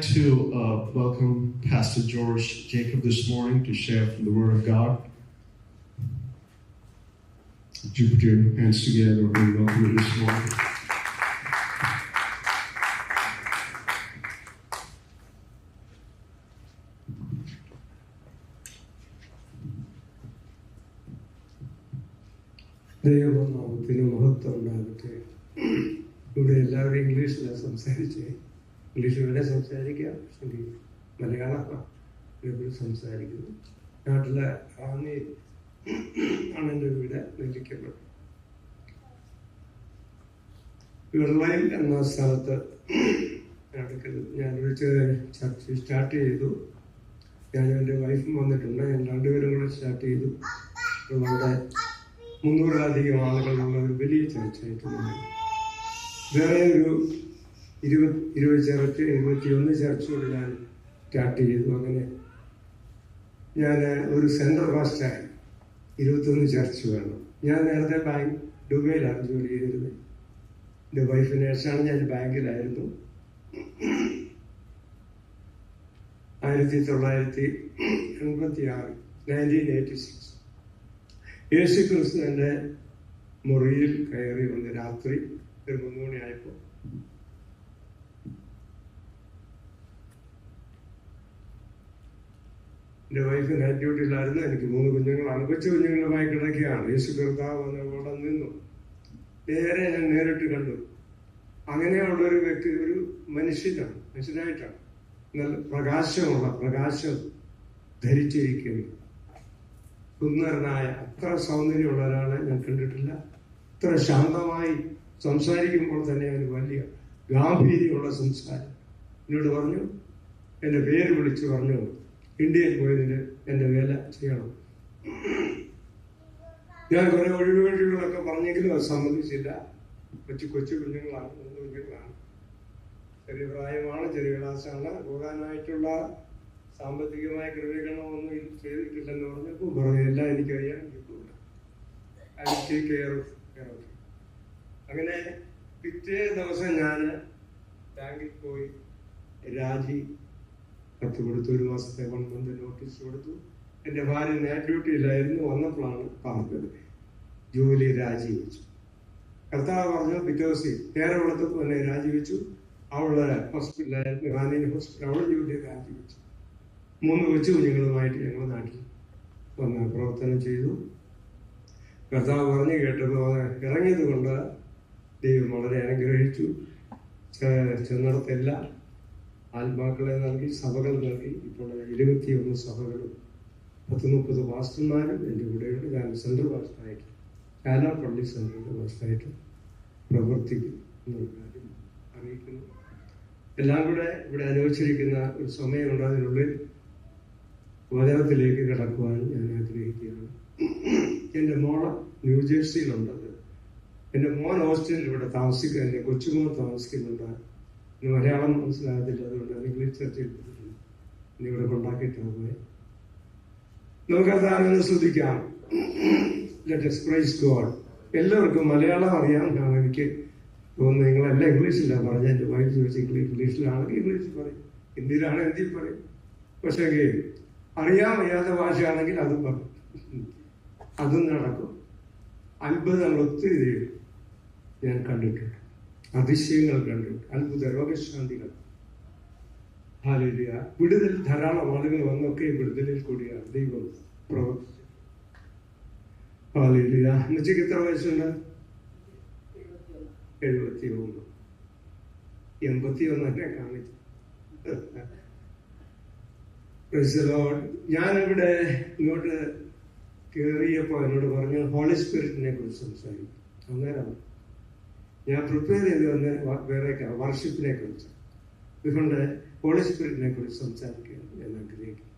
like to welcome Pastor George Jacob this morning to share from the Word of God. Would you put your hands together and welcome you this morning? ദൈവനാമത്തിന് മഹത്വം ഉണ്ടാകട്ടെ. ഇവിടെ എല്ലാവരും ഇംഗ്ലീഷിലാണ് സംസാരിച്ചേ. English ഇവിടെ സംസാരിക്കാം, പക്ഷേ മലയാളമാണ് ഇവിടെ സംസാരിക്കുന്നത്. നാട്ടിലെ റാന്നി ആണ് എൻ്റെ വീട്. നെല്ലിക്കപ്പെട്ടു വെള്ളയിൽ എന്ന സ്ഥലത്ത് അടുക്കൽ ഞാനൊരു ചർച്ച് സ്റ്റാർട്ട് ചെയ്തു. ഞാനും എൻ്റെ വൈഫും വന്നിട്ടുണ്ട്. ഞാൻ രണ്ടുപേരും കൂടെ സ്റ്റാർട്ട് ചെയ്തു. അവിടെ 300-ലധികം ആളുകളുള്ള ഒരു വലിയ ചർച്ചായിട്ട് മാറി. വേറെ ഒരു 21 ചർച്ചുകൾ ഞാൻ സ്റ്റാർട്ട് ചെയ്തു. അങ്ങനെ ഞാൻ ഒരു സെൻട്രൽ പാസ്റ്ററായി. 21 ചർച്ച് വേണം. ഞാൻ നേരത്തെ ദുബൈയിലാണ് ജോലി ചെയ്തിരുന്നത്. എൻ്റെ വൈഫ് നേഴ്സാണ്. ഞാൻ ബാങ്കിലായിരുന്നു. 1986 യേശു ക്രിസ്തു എൻ്റെ മുറിയിൽ കയറി വന്ന് രാത്രി ഒരു 3 മണിയായപ്പോൾ എൻ്റെ വൈഫ് നൈറ്റ് ഡ്യൂട്ടിയിലായിരുന്നു. എനിക്ക് 3 കുഞ്ഞുങ്ങളാണ്. കൊച്ചു കുഞ്ഞുങ്ങളുമായി കിടക്കുകയാണ്. യേശു കർത്താവ് വന്ന് അവിടെ നിന്നു. നേരെ ഞാൻ നേരിട്ട് കണ്ടു. അങ്ങനെയുള്ളൊരു വ്യക്തി ഒരു മനുഷ്യനായിട്ടാണ്. നല്ല പ്രകാശം ധരിച്ചിരിക്കുന്നു. സുന്ദരനായ, അത്ര സൗന്ദര്യമുള്ള ഒരാളെ ഞാൻ കണ്ടിട്ടില്ല. ഇത്ര ശാന്തമായി സംസാരിക്കുമ്പോൾ തന്നെ അവന് വലിയ ഗാംഭീര്യമുള്ള സംസാരം. എന്നോട് പറഞ്ഞു, എൻ്റെ പേര് വിളിച്ചു പറഞ്ഞു, ഇന്ത്യയിൽ പോയതിന് എൻ്റെ വേല ചെയ്യണം. ഞാൻ കുറെ ഒഴിവുകളൊക്കെ പറഞ്ഞെങ്കിലും അത് സമ്മതിച്ചില്ല. കൊച്ചു കുഞ്ഞുങ്ങളാണ്, 3 കുഞ്ഞുങ്ങളാണ്. ചെറിയ പ്രായമാണ്, ചെറിയ ക്ലാസ്സാണ്. പോകാനായിട്ടുള്ള സാമ്പത്തികമായ ക്രമീകരണമൊന്നും ചെയ്തിട്ടില്ലെന്ന് പറഞ്ഞപ്പോൾ പറഞ്ഞു, എല്ലാം എനിക്കറിയാം, അങ്ങനെ പിറ്റേ ദിവസം ഞാൻ ബാങ്കിൽ പോയി രാജി കത്ത് കൊടുത്തു. 1 മാസത്തെ 1 മന്ത് നോട്ടീസ് കൊടുത്തു. എൻ്റെ ഭാര്യ നൈറ്റ് ഡ്യൂട്ടിയിലായിരുന്നു. വന്നപ്പോഴാണ് പറഞ്ഞത് ജോലി രാജിവെച്ചു. കർത്താവ് പറഞ്ഞു പിറ്റേ ദിവസം കേരളത്തിൽ എന്നെ രാജിവെച്ചു. അവളെ ഹോസ്പിറ്റലായിരുന്നു, റാന്നി ഹോസ്പിറ്റൽ. അവൾ ജോലി രാജിവെച്ചു. 3 കൊച്ചു കുഞ്ഞുങ്ങളുമായിട്ട് ഞങ്ങൾ നാട്ടിൽ വന്ന് പ്രവർത്തനം ചെയ്തു. കർത്താവ് പറഞ്ഞു കേട്ടപ്പോൾ ഇറങ്ങിയത് കൊണ്ട് ദൈവം വളരെ അനുഗ്രഹിച്ചു. ചെന്നിടത്തെല്ലാം ആത്മാക്കളെ നൽകി, സഭകൾ നൽകി. ഇപ്പോൾ 21 സഭകളും 30 പാസ്റ്റർമാരും എൻ്റെ കൂടെയുണ്ട്. ഞാൻ സെൻട്രൽ പാസ്റ്ററായിട്ട്, കാലാപ്പള്ളി സെൻട്രൽ പാസ്റ്ററായിട്ട് പ്രവർത്തിക്കും എന്നൊരു കാര്യം അറിയിക്കുന്നു. എല്ലാം കൂടെ ഇവിടെ അനുവദിച്ചിരിക്കുന്ന ഒരു സമയമുണ്ട്. അതിനുള്ളിൽ വചനത്തിലേക്ക് കിടക്കുവാൻ ഞാൻ ആഗ്രഹിക്കുകയാണ്. എൻ്റെ മോള് ന്യൂജേഴ്സിയിലുണ്ടത്. എൻ്റെ മോൻ ഹോസ്റ്റലിൽ ഇവിടെ താമസിക്കുക. എൻ്റെ കൊച്ചുമോൻ താമസിക്കുന്നുണ്ട്. ഇന്ന് മലയാളം മനസ്സിലാകത്തില്ല, അതുകൊണ്ട് ഇംഗ്ലീഷ് ചർച്ചയിൽ ഇനി ഇവിടെ കൊണ്ടാക്കിയിട്ടാണ് പോയത്. നമുക്കതാണ് ശ്രദ്ധിക്കാം. Let us praise God. എല്ലാവർക്കും മലയാളം അറിയാം. എനിക്ക് തോന്നുന്നു നിങ്ങളെല്ലാം ഇംഗ്ലീഷിലാണ് പറഞ്ഞ. എൻ്റെ വൈഫ് ചോദിച്ചു, ഇംഗ്ലീഷിലാണെങ്കിൽ ഇംഗ്ലീഷിൽ പറയും, ഹിന്ദിയിലാണെങ്കിൽ ഹിന്ദിയിൽ പറയും. പക്ഷേ അറിയാത്ത ഭാഷയാണെങ്കിൽ അതും പറയും. അതും നടക്കും. അത്ഭുതങ്ങൾ ഒത്തിരി ഞാൻ കണ്ടിട്ടുണ്ട്. അതിശയങ്ങൾ കണ്ടിട്ടുണ്ട്. അത്ഭുത രോഗശാന്തികൾ. ഹല്ലേലൂയ. വിടുതൽ ധാരാളം ആളുകൾ വന്നൊക്കെ വിടുതലിൽ കൂടിയാണ് ദൈവം പ്രവർത്തിച്ചത്. ഹല്ലേലൂയ. അമ്മച്ചിക്ക് എത്ര വയസ്സുണ്ട്? 71. 81 തന്നെ കാണിച്ചു. ഞാനിവിടെ ഇങ്ങോട്ട് കയറിയപ്പോൾ എന്നോട് പറഞ്ഞു ഹോളി സ്പിരിറ്റിനെ കുറിച്ച് സംസാരിക്കും. അന്നേരം ഞാൻ പ്രിപ്പയർ ചെയ്ത് വന്ന് വേറെ വർഷിപ്പിനെ കുറിച്ച്. അതുകൊണ്ട് ഹോളി സ്പിരിറ്റിനെ കുറിച്ച് സംസാരിക്കാൻ ഞാൻ ആഗ്രഹിക്കുന്നു.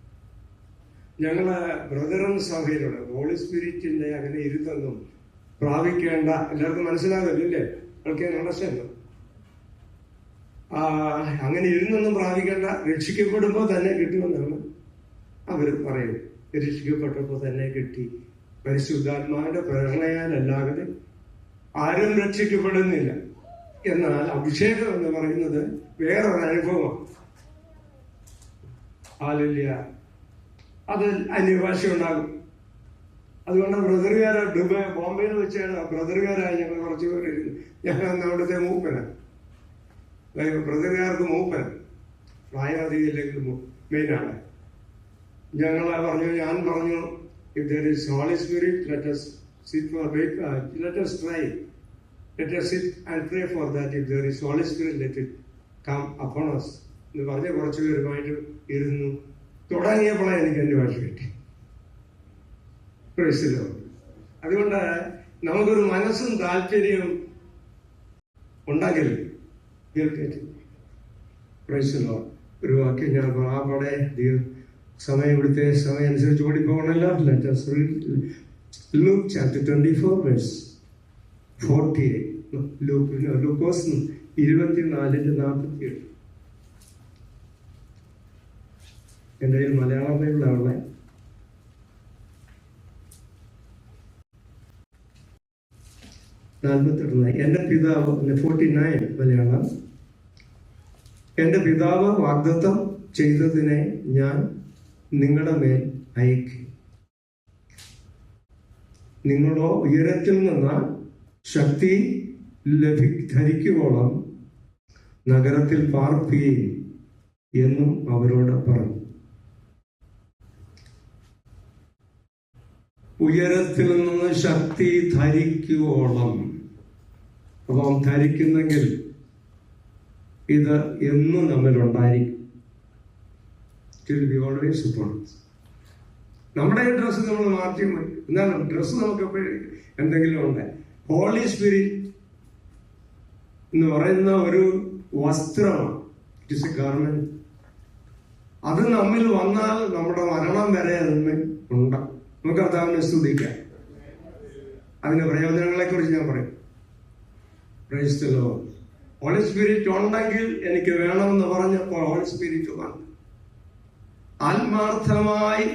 ഞങ്ങള് ബ്രദറൻ സഭയിലുള്ള ഹോളി സ്പിരിറ്റിന്റെ അങ്ങനെ ഇരുത്തൊന്നും പ്രാപിക്കേണ്ട, എല്ലാവർക്കും മനസ്സിലാകില്ലേ? അണ്ടർസ്റ്റാൻഡ്. അങ്ങനെ ഇരുന്നൊന്നും പ്രാപിക്കേണ്ട, രക്ഷിക്കപ്പെടുമ്പോൾ തന്നെ കിട്ടുമെന്നാണ് അവർ പറയുന്നത്. രക്ഷിക്കപ്പെട്ടപ്പോൾ തന്നെ കിട്ടി. പരിശുദ്ധാത്മാവിന്റെ പ്രേരണയാലല്ലാതെ ആരും രക്ഷിക്കപ്പെടുന്നില്ല. എന്നാൽ അഭിഷേകം എന്ന് പറയുന്നത് വേറൊരു അനുഭവമാണ്. ഹാലല്യ, അത് അന്യഭാഷ ഉണ്ടാകും. അതുകൊണ്ട് ബ്രദറുകാരെ ബോംബെയിൽ വെച്ചാണ് ബ്രദറുകാരായി ഞങ്ങൾ കുറച്ച് പേര്. ഞാൻ അവിടുത്തെ മൂപ്പനാണ്, ബ്രദറുകാർക്ക് മൂപ്പൻ, പ്രായാധികയില്ലെങ്കിൽ മെയിനാണ്. ഞാൻ പറഞ്ഞു, if there is Holy Spirit, let us sit for let us try. Let us sit and pray for that. If there is Holy Spirit, let it come upon us. എന്ന് പറഞ്ഞ് കുറച്ചു പേരുമായിട്ട് ഇരുന്നു. തുടങ്ങിയപ്പോഴാണ് എനിക്ക് എൻ്റെ ഭാഷ കിട്ടി. അതുകൊണ്ട് നമുക്കൊരു മനസ്സും താല്പര്യം ഉണ്ടെങ്കിൽ ഒരു വാക്യം ഞാൻ അവിടെ സമയം ഇവിടുത്തെ സമയം അനുസരിച്ച് ഓടിപ്പോകണമല്ലോ. Luke chapter 24 verse 48. ലൂക്കോസ് 24:47. എൻ്റെ കയ്യിൽ മലയാളം ബൈബിളാണ്. എന്റെ പിതാവ് 49 മലയാളം. എന്റെ പിതാവ് വാഗ്ദത്തം ചെയ്തതിനെ ഞാൻ നിങ്ങളുടെ മേൽ അയക്കും. നിങ്ങളോ ഉയരത്തിൽ നിന്ന് ശക്തി ധരിക്കുവോളം നഗരത്തിൽ പാർക്കുകയും എന്നും അവരോട് പറഞ്ഞു. ഉയരത്തിൽ നിന്ന് ശക്തി ധരിക്കുവോളം. അപ്പം ധരിക്കുന്നെങ്കിൽ ഇത് എന്നും നമ്മളുണ്ടായിരിക്കും. നമ്മുടെ ഡ്രസ്സ് നമ്മൾ മാറ്റി എന്താണ് ഡ്രസ്സ് നമുക്ക് എന്തെങ്കിലും ഉണ്ട്. ഹോളി സ്പിരിറ്റ് എന്ന് പറയുന്ന ഒരു വസ്ത്രമാണ്. It is A garment. അത് നമ്മിൽ വന്നാൽ നമ്മുടെ മരണം വരെ അതിന് ഉണ്ട്. നമുക്ക് കർത്താവിനെ സ്തുതിക്കാം. അതിന്റെ പ്രയോജനങ്ങളെ കുറിച്ച് ഞാൻ പറയും. Praise the lord. Holy spirit ഉണ്ടെങ്കിൽ എനിക്ക് വേണമെന്ന് പറഞ്ഞപ്പോൾ ഹോളി സ്പിരിറ്റ് വന്നു. ആത്മാർത്ഥമായി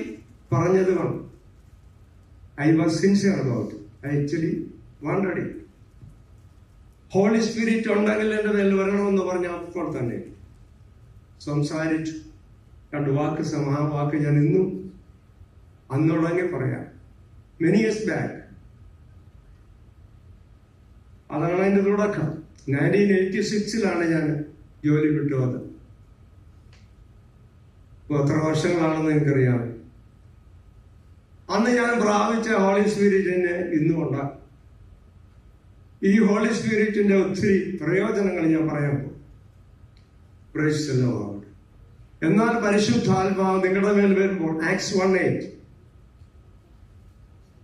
പറഞ്ഞതുമാണ്. I was sincere about it. I actually wanted it. Holy spirit ഉണ്ടെങ്കിൽ എൻ്റെ മേൽ വരണമെന്ന് പറഞ്ഞ അപ്പോൾ തന്നെ സംസാരിച്ചു. 2 വാക്ക് ആ വാക്ക് ഞാൻ ഇന്നും അന്നുടങ്ങി പറയാം. Many years back. അതാണ് അതിൻ്റെ തുടക്കം. 1986 ഞാൻ ജോലി വിട്ടു വന്നത്. എത്ര വർഷങ്ങളാണെന്ന് എനിക്കറിയാം. അന്ന് ഞാൻ പ്രാപിച്ച ഹോളി സ്പിരിറ്റിന് ഇന്നും ഉണ്ടാകും. ഈ ഹോളി സ്പിരിറ്റിന്റെ ഒത്തിരി പ്രയോജനങ്ങൾ ഞാൻ പറയാൻ പോകും. Price the Lord. എന്നാൽ പരിശുദ്ധാത്മാവ് നിങ്ങളുടെ മേൽ വരുമ്പോൾ, ആക്ട്സ് 1:8,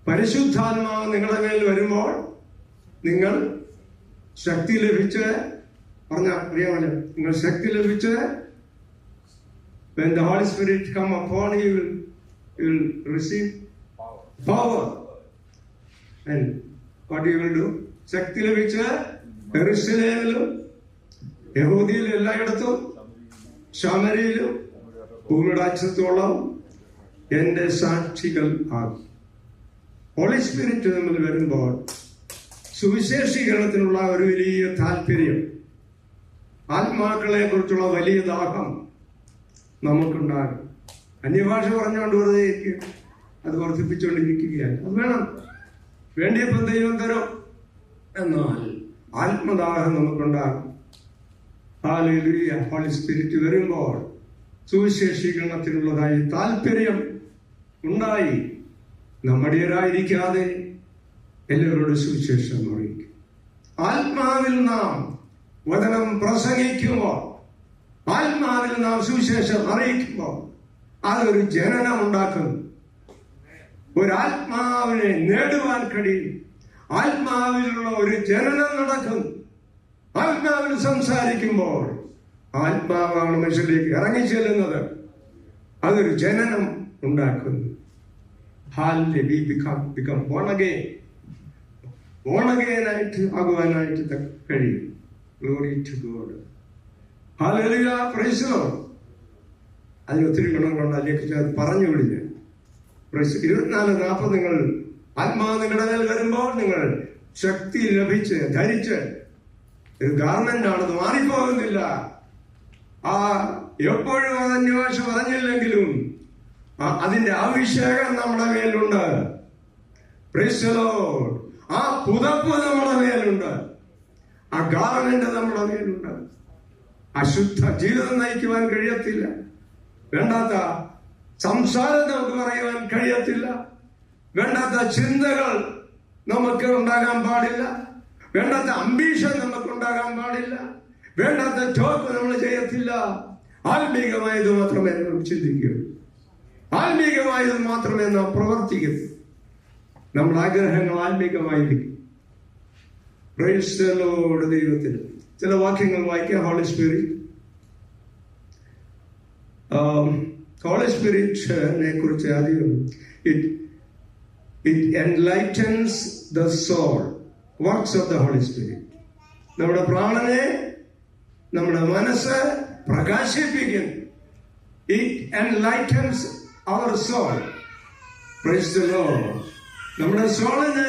പരിശുദ്ധാത്മാവ് നിങ്ങളുടെ മേൽ വരുമ്പോൾ നിങ്ങൾ ശക്തി ലഭിച്ച് അറിയാമല്ലോ, നിങ്ങൾ ശക്തി ലഭിച്ച് when the Holy Spirit come upon you, you will receive power. And what you will do? ശക്തി ലഭിച്ച് യെരൂശലേമിലും യഹൂദിയിലും എല്ലായിടത്തും ശമരിയിലും ഭൂമിയുടെ അറ്റത്തോളം എന്റെ സാക്ഷികൾ ആകും. ഹോളി സ്പിരിറ്റ് നമ്മൾ വരുമ്പോൾ സുവിശേഷീകരണത്തിനുള്ള ഒരു വലിയ താല്പര്യം, ആത്മാക്കളെ കുറിച്ചുള്ള വലിയ ദാഹം നമുക്കുണ്ടാകും. അന്യഭാഷ പറഞ്ഞുകൊണ്ട് വെറുതെ അത് വർദ്ധിപ്പിച്ചുകൊണ്ടിരിക്കുകയാണ്. അത് വേണം, വേണ്ടിയപ്പോൾ ദൈവം തരും. എന്നാൽ ആത്മദാഹം നമുക്കുണ്ടാകും. ഹല്ലേലൂയ. ഹോളി സ്പിരിറ്റ് വരുമ്പോൾ സുവിശേഷീകരണത്തിനുള്ളതായി താല്പര്യം ഉണ്ടായി നമ്മുടേതായിരിക്കാതെ എല്ലാവരോടും സുവിശേഷം അറിയിക്കും. ആത്മാവിൽ നാം വചനം പ്രസംഗിക്കുമ്പോൾ, ആത്മാവിൽ നാം സുവിശേഷം അറിയിക്കുമ്പോൾ അതൊരു ജനനം ഉണ്ടാക്കുന്നു. ഒരാത്മാവിനെ നേടുവാൻ കഴിയും. ആത്മാവിലുള്ള ഒരു ജനനം നടക്കുന്നു. ആത്മാവിൽ സംസാരിക്കുമ്പോൾ ആത്മാവാണ് മനുഷ്യരിലേക്ക് ഇറങ്ങിച്ചെല്ലുന്നത്. അതൊരു ജനനം ഉണ്ടാക്കുന്നു. We become born again. Born again ആയിട്ട് ആകുവാനായിട്ട് കഴിയും. Glory to God. Hallelujah. Praise the Lord. അതിന് ഒത്തിരി ഗുണങ്ങളുണ്ട്. അതിലേക്ക് അത് പറഞ്ഞു വിടില്ല. 24-40 നിങ്ങൾ ആത്മാവ് നിങ്ങളുടെ മേൽ വരുമ്പോൾ നിങ്ങൾ ശക്തി ലഭിച്ച് ധരിച്ച് ഒരു ഗാർമെന്റ് ആണത് മാറിപ്പോകുന്നില്ല. ആ എപ്പോഴും അത് അന്വേഷ പറഞ്ഞില്ലെങ്കിലും അതിന്റെ അഭിഷേകം നമ്മുടെ മേലുണ്ട്. Price the Lord. ആ പുതപ്പ് നമ്മുടെ മേലുണ്ട്. ആ ഗാർമെന്റ് നമ്മുടെ മേലുണ്ട്. അശുദ്ധ ജീവിതം നയിക്കുവാൻ കഴിയത്തില്ല. വേണ്ടാത്ത സംസാരം നമുക്ക് പറയുവാൻ കഴിയത്തില്ല. വേണ്ടാത്ത ചിന്തകൾ നമുക്ക് ഉണ്ടാകാൻ പാടില്ല. വേണ്ടാത്ത അംബീഷൻ നമുക്ക് ഉണ്ടാകാൻ പാടില്ല. വേണ്ടാത്ത ടോക്ക് നമ്മൾ ചെയ്യത്തില്ല. ആത്മീകമായത് മാത്രമേ നാം ചിന്തിക്കൂ. ആത്മീകമായത് മാത്രമേ നാം പ്രവർത്തിക്കൂ. നമ്മുടെ ആഗ്രഹങ്ങൾ ആത്മീകമായിരിക്കും. Price the Lord. ദൈവത്തിന് ചില വാക്യങ്ങൾ വായിക്കാം. ഹോളി സ്പിരിറ്റിനെ കുറിച്ച് അധികം it enlightens the soul. Works of the holy spirit. നമ്മുടെ പ്രാണനെ, നമ്മുടെ മനസ്സ് പ്രകാശിപ്പിക്കും. It enlightens our soul. Praise the lord. നമ്മുടെ സോളിന്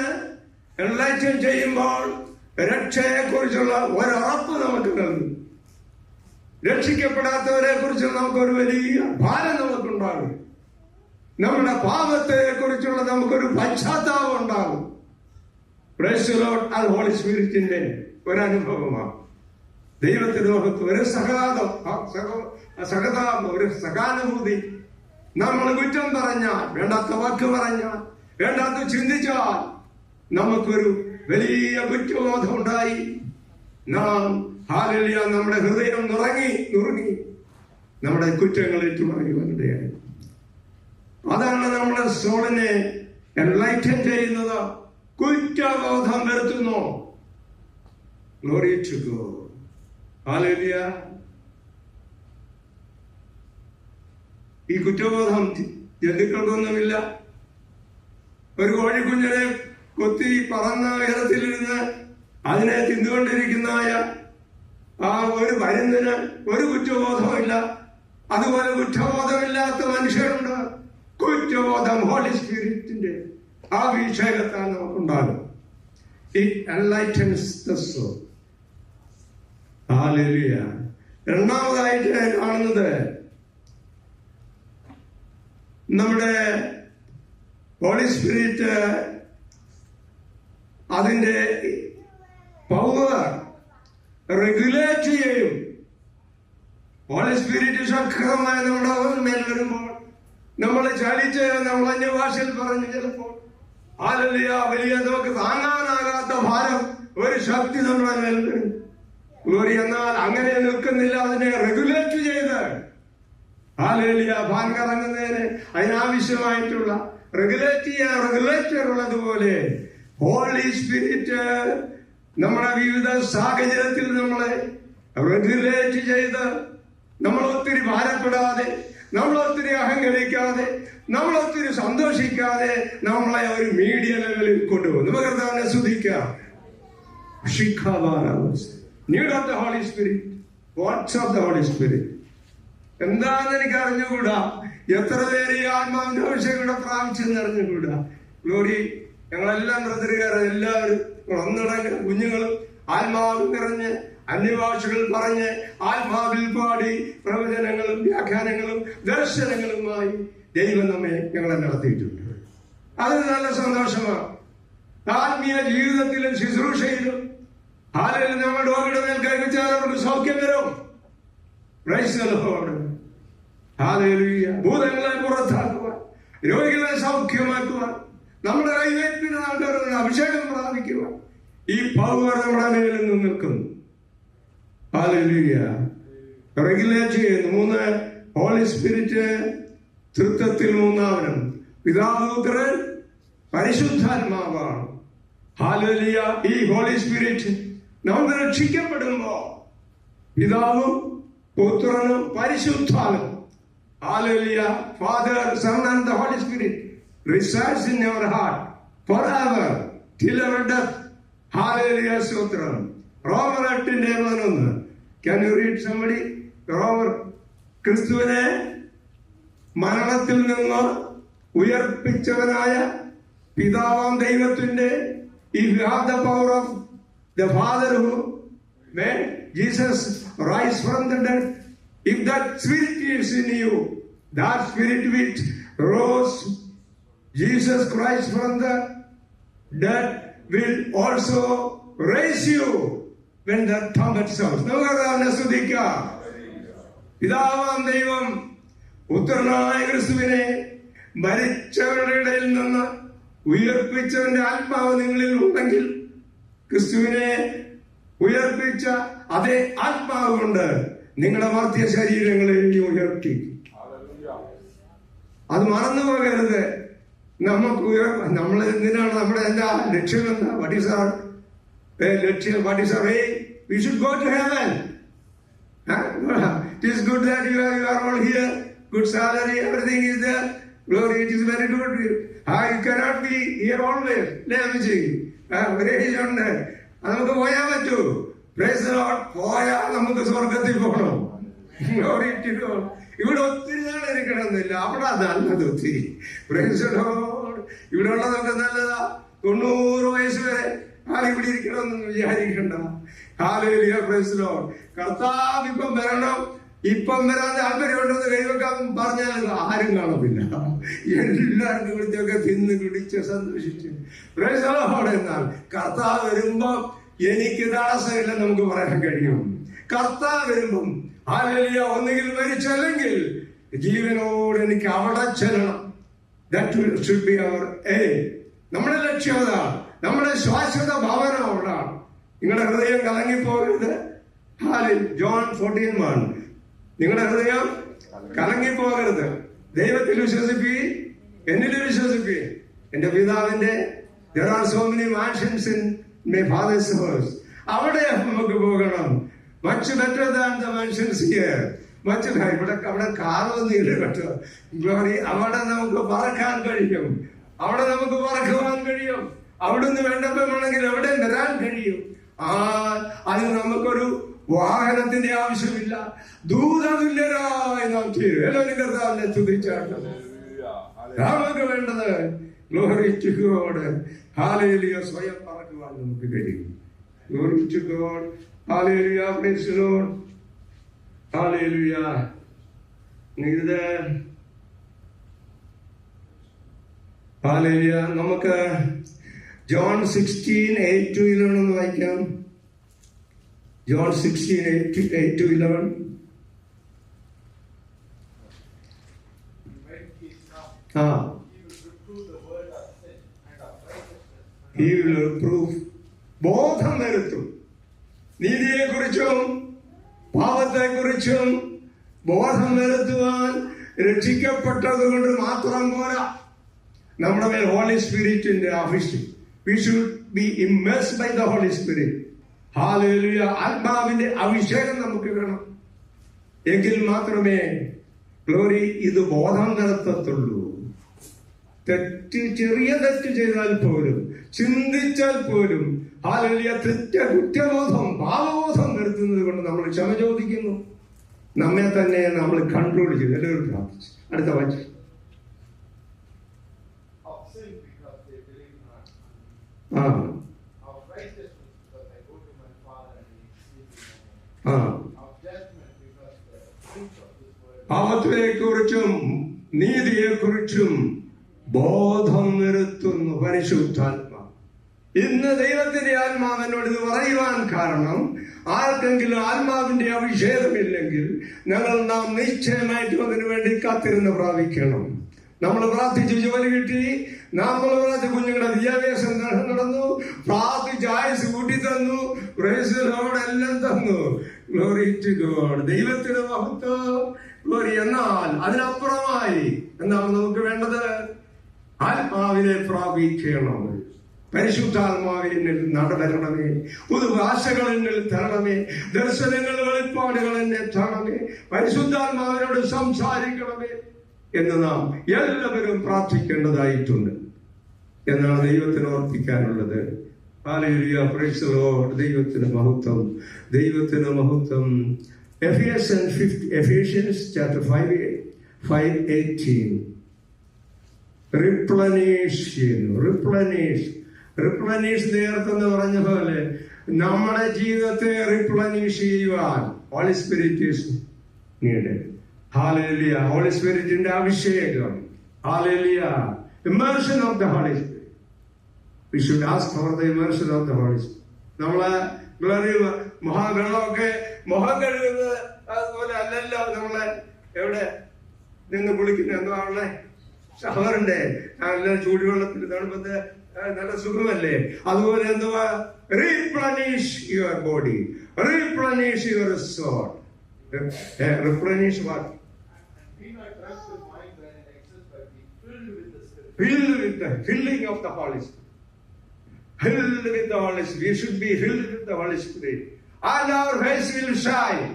എൻലൈറ്റൻ ചെയ്യുമ്പോൾ രക്ഷയെ കുറിച്ചുള്ള ഒരുറപ്പ് നമുക്ക് നൽകും. രക്ഷിക്കപ്പെടാത്തവരെ കുറിച്ച് നമുക്കൊരു വലിയ ഭാരം നമുക്കുണ്ടാകും. നമ്മുടെ പാപത്തെ കുറിച്ചുള്ള നമുക്കൊരു പശ്ചാത്താപം ഉണ്ടാകും. Price the Lord. അത് ഹോളി സ്പിരിറ്റിന്റെ ഒരു അനുഭവമാണ്. ദൈവത്തിന്റെ ലോകത്ത് ഒരു സഹതാപം, ഒരു സഹാനുഭൂതി. നമ്മൾ കുറ്റം പറഞ്ഞാൽ, വേണ്ടാത്ത വാക്ക് പറഞ്ഞാൽ, വേണ്ടാത്ത ചിന്തിച്ചാൽ നമുക്കൊരു വലിയ കുറ്റബോധം ഉണ്ടായി. നാം ഹല്ലേലൂയ നമ്മുടെ ഹൃദയം നുറുങ്ങി നമ്മുടെ കുറ്റങ്ങൾ ഏറ്റുപറയുവാനിടയായി. അതാണ് നമ്മുടെ സോളിനെ എൻലൈറ്റൻ ചെയ്യുന്നത്. കുറ്റബോധം വരുത്തുന്നു. Glory to God. ഹല്ലേലൂയ. ഈ കുറ്റബോധം ജന്തുക്കൾക്കൊന്നുമില്ല. ഒരു കോഴിക്കുഞ്ഞിനെ കൊത്തി പറന്ന ഉയരത്തിലിരുന്ന് അതിനെ തിന്നുകൊണ്ടിരിക്കുന്നതായ ആ ഒരു പരുന്തിന് ഒരു കുറ്റബോധമില്ല. അതുപോലെ കുറ്റബോധമില്ലാത്ത മനുഷ്യരുണ്ട്. കുറ്റബോധം ഹോളി സ്പിരിറ്റിന്റെ ആ അഭിഷേകത്താൽ നമുക്കുണ്ടാകും. It enlightens the soul. Hallelujah. രണ്ടാമതായിട്ട് കാണുന്നത് നമ്മുടെ ഹോളി സ്പിരിറ്റ് അതിന്റെ പവർ റെഗുലേറ്റ് ചെയ്യും. ഹോളി സ്പിരിറ്റ് ശക്തമായ നമ്മുടെ മേൽ വരുമ്പോൾ നമ്മൾ ചലിച്ച് നമ്മൾ അന്യഭാഷയിൽ പറഞ്ഞ് ചിലപ്പോൾ ഹല്ലേലൂയ വലിയ നമുക്ക് താങ്ങാനാകാത്ത ഭാരം ഒരു ശക്തി നമ്മുടെ മേൽ വരും. ഗ്ലോറി. എന്നാൽ അങ്ങനെ നിൽക്കുന്നില്ല. അതിനെ റെഗുലേറ്റ് ചെയ്ത് ഹല്ലേലൂയ ഭാൻ കറങ്ങുന്നതിന് അതിനാവശ്യമായിട്ടുള്ള റെഗുലേറ്റർ ഉള്ളതുപോലെ ഹോളി സ്പിരിറ്റ് നമ്മുടെ വിവിധ സാഹചര്യത്തിൽ നമ്മളെ റെഗുലേറ്റ് ചെയ്ത് നമ്മളൊത്തിരി ഭാരപ്പെടാതെ, നമ്മളൊത്തിരി അഹങ്കരിക്കാതെ, നമ്മളൊത്തിരി സന്തോഷിക്കാതെ നമ്മളെ ഒരു മീഡിയ ലെവലിൽ കൊണ്ടുപോകും. നമുക്ക് തന്നെ ശ്രദ്ധിക്കാം. Need of the holy Spirit. What's of the holy Spirit എന്താണെന്ന് എനിക്ക് അറിഞ്ഞുകൂടാ. എത്ര പേര് ഈ ആത്മാവിന്റെ അഭിഷേകം പ്രാപിച്ചെന്ന് അറിഞ്ഞുകൂടാ. ഗ്ലോറി. ഞങ്ങളെല്ലാം ബ്രദറുകാരെ എല്ലാവരും ഒന്നടങ്ക കുഞ്ഞുങ്ങളും ആത്മാവിൽ നിറഞ്ഞ് അന്യഭാഷകൾ പറഞ്ഞ് ആത്മാവിൽ പാടി പ്രവചനങ്ങളും വ്യാഖ്യാനങ്ങളും ദർശനങ്ങളുമായി ദൈവം ഞങ്ങളെ നടത്തിയിട്ടുണ്ട്. അത് നല്ല സന്തോഷമാണ്. ആത്മീയ ജീവിതത്തിലും ശുശ്രൂഷയിലും ആരെങ്കിലും നമ്മൾ രോഗിയുടെ മേൽ കൈവച്ചാൽ അവർക്ക് സൗഖ്യം വരും. Price the Lord. ഹല്ലേലൂയ. ഭൂതങ്ങളെ പുറത്താക്കുവാൻ, രോഗികളെ സൗഖ്യമാക്കുവാൻ, നമ്മുടെ കൈവയ്പിന് നാട്ടുകാരുടെ അഭിഷേകം പ്രാപിക്കുവാൻ ഈ പവർ നമ്മുടെ മേലിൽ നിന്ന് നിൽക്കുന്നു. ഹല്ലേലൂയ. റെഗുലേറ്റ് ചെയ്യുന്നു. 3 ഹോളി സ്പിരിറ്റ് തൃത്വത്തിൽ മൂന്നാമനും പിതാവ് പുത്രൻ പരിശുദ്ധാത്മാവാണ്. ഹല്ലേലൂയ. ഈ ഹോളി സ്പിരിറ്റ് നമ്മൾ രക്ഷിക്കപ്പെടുമ്പോ പിതാവും പുത്രനും പരിശുദ്ധാത്മാവും hallelujah Father, Son and the Holy Spirit resides in our heart forever till our death. Hallelujah. Sotram. Romer 8:11. Can you read somebody? Romer. ക്രിസ്തുവിനെ മരണത്തിൽ നിന്ന് ഉയർപ്പിച്ചവനായ പിതാവാം ദൈവത്തിന്റെ if you have the power of the Father who made Jesus rise from the dead, If that spirit is in you, that spirit which rose Jesus Christ from the dead will also raise you when the trumpet sounds. നമുക്ക് സ്തുതിക്കാം. പിതാവാം ദൈവം പുത്രനായ ക്രിസ്തുവിനെ മരിച്ചവരുടെ ഇടയിൽ നിന്ന് ഉയർപ്പിച്ചവന്റെ ആത്മാവ് നിങ്ങളിൽ ഉണ്ടെങ്കിൽ ക്രിസ്തുവിനെ ഉയർപ്പിച്ച അതേ ആത്മാവ് കൊണ്ട് നിങ്ങളുടെ മർത്യ ശരീരങ്ങളെ ഉയർത്തി. അത് മറന്നു പോകരുത്. നമ്മൾ എന്തിനാണ് നമ്മുടെ എന്താ ലക്ഷ്യം? എന്താ? വാട്ട് ഈസ് അവർ ലക്ഷ്യം? What is our aim? We should go to heaven. It is good that you are all here. Good salary, everything is there. Glory, it is very good. You cannot be here always. ഒരേ ഉണ്ട്. അത് നമുക്ക് പോയാൽ പറ്റൂ. Praise the Lord. പോയാൽ നമുക്ക് സ്വർഗത്തിൽ പോകണം. Glory to God. ഇവിടെ ഒത്തിരി നാൾ ഇരിക്കണമെന്നില്ല. അവിടെ നല്ലത് ഒത്തിരി. Praise the Lord. ഇവിടെ ഉള്ളതൊക്കെ നല്ലതാ. 90 വയസ്സ് വരെ ഇവിടെ ഇരിക്കണമെന്ന് വിചാരിക്കണ്ട. Hallelujah, praise the Lord. കർത്താവ് ഇപ്പം വരണം. ഇപ്പം വരാൻ താല്പര്യമുണ്ടെന്ന് കൈവെക്കാൻ പറഞ്ഞാൽ ആരും കാണത്തില്ല. എല്ലാവർക്കും ഇവിടുത്തെയൊക്കെ തിന്ന് കുടിച്ച് സന്തോഷിച്ച് praise the Lord. എന്നാൽ കർത്താവ് വരുമ്പോ എനിക്ക് തടസ്സമില്ല നമുക്ക് പറയാൻ കഴിയും. കർത്താവ് വരുമ്പം ഹല്ലേലൂയ ഒന്നുകിൽ മരിച്ചല്ലെങ്കിൽ ജീവനോട് എനിക്ക് അവിടെ ചെല്ലണം. That should be our aim. നമ്മുടെ ലക്ഷ്യം അതാണ്. നമ്മുടെ ശാശ്വത ഭവനം അവിടാണ്. നിങ്ങളുടെ ഹൃദയം കലങ്ങിപ്പോകരുത്. ജോൺ 14:1. നിങ്ങളുടെ ഹൃദയം കലങ്ങിപ്പോകരുത്. ദൈവത്തിൽ വിശ്വസിക്കുകയും എന്നിൽ വിശ്വസിക്കുകയും. എന്റെ പിതാവിന്റെ there are so many mansions in my father's house. അവിടെ നമുക്ക് പോകണം. Much better than the mansions here. അവിടെ കാറൊന്നുമില്ല കേട്ടോ. അവിടെ നമുക്ക് പറക്കാൻ കഴിയും. അവിടെ നമുക്ക് പറക്കുവാൻ കഴിയും. അവിടുന്ന് വേണ്ടപ്പോഴാണെങ്കിൽ എവിടെ വരാൻ കഴിയും. അതിന് നമുക്കൊരു വാഹനത്തിന്റെ ആവശ്യമില്ല. ദൂതതുല്യരായി നാം തീരും. എല്ലാവരും കർത്താവിനെ സ്തുതിച്ചാണ് നമുക്ക് വേണ്ടത്. Glory to God. ഹല്ലേലൂയ. സ്വയം പറക്കുവാൻ നമുക്ക് കഴിയും. Glory to God. Hallelujah. Praise the Lord. Hallelujah. ഇത് ഹല്ലേലൂയ. നമുക്ക് ജോൺ 16:8-11 ഒന്ന് വായിക്കാം. ജോൺ 16:8-11. He will reprove. ബോധം വരുത്തും. നീതിയെക്കുറിച്ചും പാപത്തെക്കുറിച്ചും ബോധം വരുത്തുവാൻ രക്ഷിക്കപ്പെട്ടത് കൊണ്ട് മാത്രം പോരാ. നമ്മുടെ മേൽ ഹോളി സ്പിരിറ്റിന്റെ അഭിഷേകം. We should be immersed by the Holy Spirit. Hallelujah. ആത്മാവിന്റെ അഭിഷേകം നമുക്ക് വേണം. എങ്കിൽ മാത്രമേ ഗ്ലോറി ഇത് ബോധം നടത്തത്തുള്ളൂ. ചെറിയ തെറ്റ് ചെയ്താൽ പോലും, ചിന്തിച്ചാൽ പോലും ഹല്ലേലൂയ കുറ്റബോധം, പാപബോധം വരുത്തുന്നത് കൊണ്ട് നമ്മൾ ക്ഷമ ചോദിക്കുന്നു. നമ്മെ തന്നെ നമ്മൾ കൺട്രോൾ ചെയ്തു. എല്ലാവരും പ്രാർത്ഥിച്ചു. അടുത്ത വായിച്ചു. പാപത്തെക്കുറിച്ചും നീതിയെക്കുറിച്ചും ബോധം വരുത്തുന്നു പരിശുദ്ധാത്മാ. ഇന്ന് ദൈവത്തിന്റെ ആത്മാവ് എന്നോട് ഇത് പറയുവാൻ കാരണം, ആർക്കെങ്കിലും ആത്മാവിന്റെ അഭിഷേകമില്ലെങ്കിൽ നാം നിശ്ചയമായിട്ടും അതിനു വേണ്ടി കാത്തിരുന്ന് പ്രാപിക്കണം. നമ്മൾ പ്രാർത്ഥിച്ച് ജോലി കിട്ടി, നമ്മൾ പ്രാർത്ഥിച്ച് കുഞ്ഞുങ്ങളുടെ വിദ്യാഭ്യാസം നടന്നു, പ്രാർത്ഥിച്ച് ആയുസ് കൂട്ടി തന്നു, പ്രൈസ് ദി ലോർഡ് എല്ലാം തന്നു. Glory to God. ദൈവത്തിന്റെ മഹത്വം. ഗ്ലോറി. എന്നാൽ അതിനപ്പുറമായി എന്താണ് നമുക്ക് വേണ്ടത്? ആത്മാവിനെ പ്രാപിക്കണം. പരിശുദ്ധാത്മാവിനിൽ നടവരണമേ. പുതുഭാഷകൾ എന്നിൽ തരണമേ. ദർശനങ്ങൾ, വെളിപ്പാടുകൾ എന്നെ തരണമേ. പരിശുദ്ധാത്മാവിനോട് സംസാരിക്കണമേ എന്ന് നാം എല്ലാവരും പ്രാർത്ഥിക്കേണ്ടതായിട്ടുണ്ട് എന്നാണ് ദൈവത്തിന് ഓർപ്പിക്കാനുള്ളത്. ഹല്ലേലൂയ. Praise the Lord. ദൈവത്തിന് മഹത്വം. ദൈവത്തിന് മഹത്വം. Ephesians chapter 5:18. റിപ്ലനീഷ് നേരത്തെന്ന് പറഞ്ഞ പോലെ നമ്മുടെ ജീവിതത്തെ റിപ്ലനീഷ് ചെയ്യുവാൻ Holy Spirit needed. Hallelujah. Holy Spirit-ന്റെ അഭിഷേകം. Hallelujah. Immersion of the Holy Spirit. We should ask for the immersion of the Holy Spirit. നമ്മള് വെള്ളമൊക്കെ മുഖം കഴുകുന്നത് അതുപോലെ അല്ലല്ലോ നമ്മളെ എവിടെ നിന്ന് കുളിക്കുന്ന എന്താണല്ലേ ഷവറിന്റെ നല്ല ചൂടുവെള്ളത്തിൽ തണുപ്പത്ത് നല്ല സുഖമല്ലേ. അതുപോലെ എന്തുവാ replenish your body, replenish your soul. Replenish what? Filled with the filling of the Holy Spirit. Filled with the Holy Spirit. We should be filled with the Holy Spirit. And our face will shine.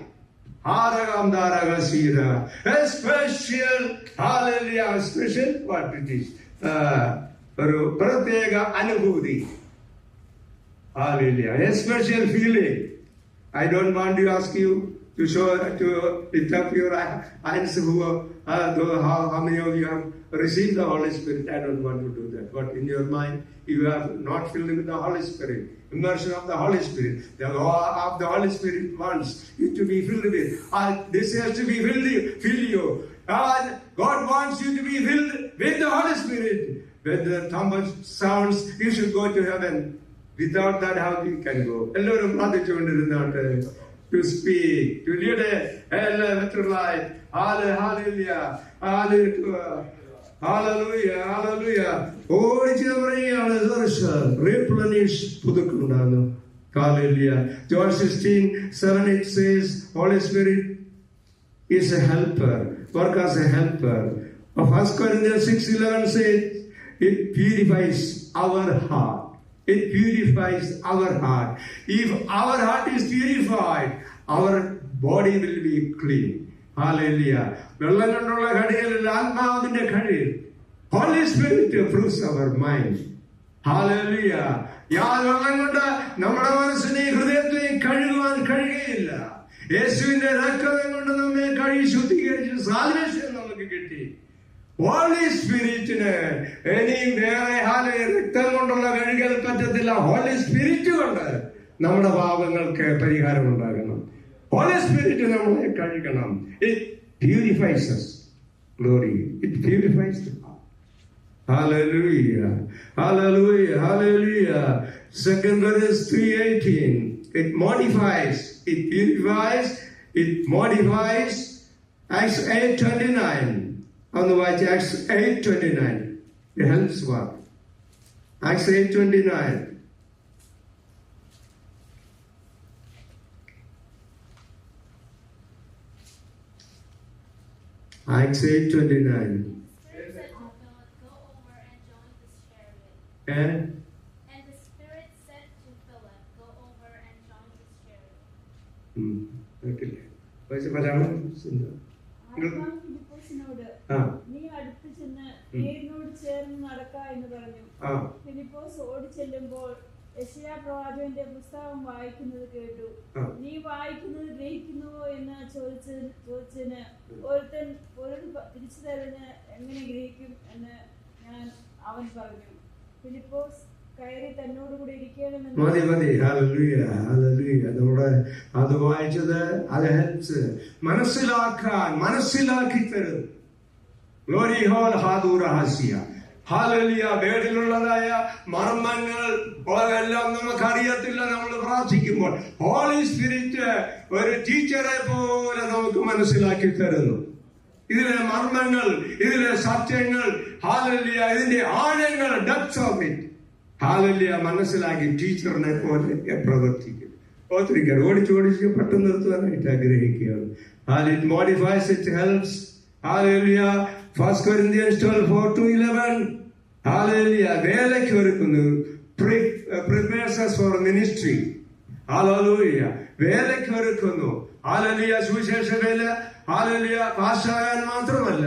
Haragam Daragasira. A special, hallelujah, special, what it is? Pratega Anubhuti. Hallelujah. A special feeling. I don't want to ask you to show, to lift up your hands who how many of you have received the Holy Spirit. I don't want to do that. But in your mind, you are not filled with the Holy Spirit. Immersion of the Holy Spirit. The law of the Holy Spirit wants you to be filled with. This has to be fill you. God wants you to be filled with the Holy Spirit. When the trumpet sounds, you should go to heaven. Without that, how you can go? എല്ലാവരും പ്രാർത്ഥിച്ചുകൊണ്ടിരുന്നാട്ട് to speak, to lead a better life. Hallelujah. Hallelujah. Hallelujah. Hallelujah. ഓടിച്ചു പറയുകയാണ് replenish പുതുക്കുണ്ടാകുന്നു. Hallelujah. John 16:7 it says, Holy Spirit is a helper, work as a helper. 1 Corinthians 6:11 says, it purifies our heart. It purifies our heart. If our heart is purified, our body will be clean. Hallelujah. വെള്ളം കൊണ്ടുള്ള ഘടികളിൽ ആത്മാവിന്റെ ഘടിയിൽ Holy Spirit proves our mind. Hallelujah. വെള്ളം കൊണ്ട് നമ്മുടെ മനസ്സിനെയും ഹൃദയത്തെയും കഴുകുവാൻ കഴിയുകയില്ല. യേശുവിന്റെ രക്തം കൊണ്ട് നമ്മെ കഴുകി ശുദ്ധീകരിച്ച് സാൽവേഷൻ നമുക്ക് കിട്ടി. ഹോളി സ്പിരിറ്റിന് ഇനിയും വേറെ രക്തം കൊണ്ടുള്ള കഴുകൽ പറ്റത്തില്ല. ഹോളി സ്പിരിറ്റ് കൊണ്ട് നമ്മുടെ പാപങ്ങൾക്ക് പരിഹാരം ഉണ്ടാകണം. ഹോളി സ്പിരിറ്റ് നമ്മളെ കഴുകണം. It purifies us. Glory. It purifies the heart. Hallelujah. Hallelujah. Hallelujah. 2 Corinthians 3:18. It modifies. It purifies. It modifies. Acts 8:29. Otherwise, Acts 8:29. It helps what? Acts 8:29. Acts 8:29. And the Spirit said to Philip, go over and join this chariot. Okay. Malayalam നീ അടുത്ത് ചെന്ന് പേരിനോട് ചേർന്ന് നടക്ക എന്ന് പറഞ്ഞു. ഫിലിപ്പോസ് ഓടിച്ചെല്ലുമ്പോൾ യെശയ്യാ പ്രവാചകന്റെ പുസ്തകം വായിക്കുന്നത് കേട്ടു. നീ വായിക്കുന്നത് ഗ്രഹിക്കുന്നുവോ എന്ന് ചോദിച്ചതിന് ഒരുത്തൻ പൊരുൾ തിരിച്ചു തരുന്ന എങ്ങനെ ഗ്രഹിക്കും എന്ന് അവൻ പറഞ്ഞു. ഫിലിപ്പോസ് കയറി തന്നോടുകൂടി ഇരിക്കണമെന്ന്. മതി. ഹല്ലേലൂയ. ഹല്ലേലൂയ. നമ്മുടെ അത് വായിച്ചത് അത് ഹെൽപ്സ് മനസ്സിലാക്കി തരും. ഗ്ലോറി ഹോൾ ഹാദൂറഹാസിയ. ഹല്ലേലൂയ. വേടിലുള്ളതായ മർമ്മങ്ങൾ എല്ലാം നമുക്കറിയത്തില്ല. നമ്മൾ പ്രാർത്ഥിക്കുമ്പോൾ ഹോളി സ്പിരിറ്റ് ഒരു ടീച്ചറെ പോലെ നമുക്ക് മനസ്സിലാക്കി തരുന്നു. ഇതിലെ മർമ്മങ്ങൾ, ഇതിലെ സത്യങ്ങൾ, ഹല്ലേലൂയ, ഇതിന്റെ ആഴങ്ങൾ, ഡെപ്ത് ഓഫ് ഇറ്റ്, ഹല്ലേലൂയ, മനസ്സിലാക്കി ടീച്ചറിനെ പോലെ പ്രവർത്തിക്കും. ഒത്തിരിക്കൽ ഓടിച്ച് പെട്ടെന്ന് നിർത്തുവാനായിട്ട് ആഗ്രഹിക്കുകയാണ്. It modifies, it helps. Hallelujah. 1 Corinthians 12:4-11. Hallelujah. വേലയ്ക്ക് ഒരുക്കുന്നു. Prepares us for ministry. Hallelujah. വേലയ്ക്ക് ഒരുക്കുന്നു. Hallelujah. സുവിശേഷ വേല. Hallelujah. പാസ്സാകാൻ മാത്രമല്ല,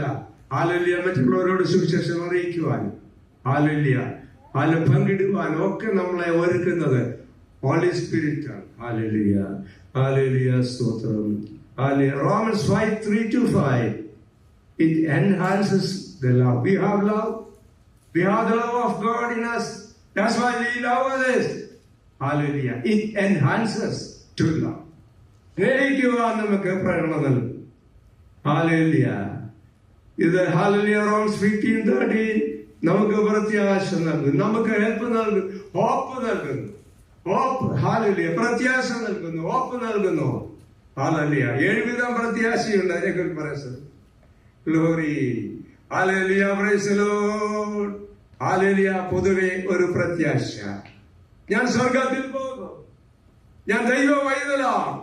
Hallelujah, മറ്റുള്ളവരോട് സുവിശേഷം അറിയിക്കുവാൻ, Hallelujah, പങ്കിടുവാനും ഒക്കെ നമ്മളെ ഒരുക്കുന്നത് ഹോളി സ്പിരിറ്റ് ആണ്. Hallelujah. Hallelujah. സ്തോത്രം. Romans 5:3-5. It enhances the love. We have love. We have the love of God in us. That's why we love others. Hallelujah. It enhances to love. സ്നേഹിക്കുവാൻ നമുക്ക് പ്രേരണ നൽകും. Hallelujah. ഇത് hallelujah romance 15:13 നമുക്ക് പ്രത്യാശ നൽകുന്നു, നമുക്ക് ഹെൽപ്പ് നൽകുന്നു, ഹോപ്പ് നൽകുന്നു. Hope, hallelujah. പ്രത്യാശ നൽകുന്നു, ഹോപ്പ് നൽകുന്നു. ഹല്ലേലൂയ. 7 വിധം പ്രത്യാശയുണ്ട്. അതിനെക്കുറിച്ച് പറയാം. Glory, hallelujah, praise the Lord. Hallelujah. പൊതുവെ ഒരു പ്രത്യാശ, ഞാൻ സ്വർഗത്തിൽ പോകും, ഞാൻ ദൈവ വൈതലാണ്,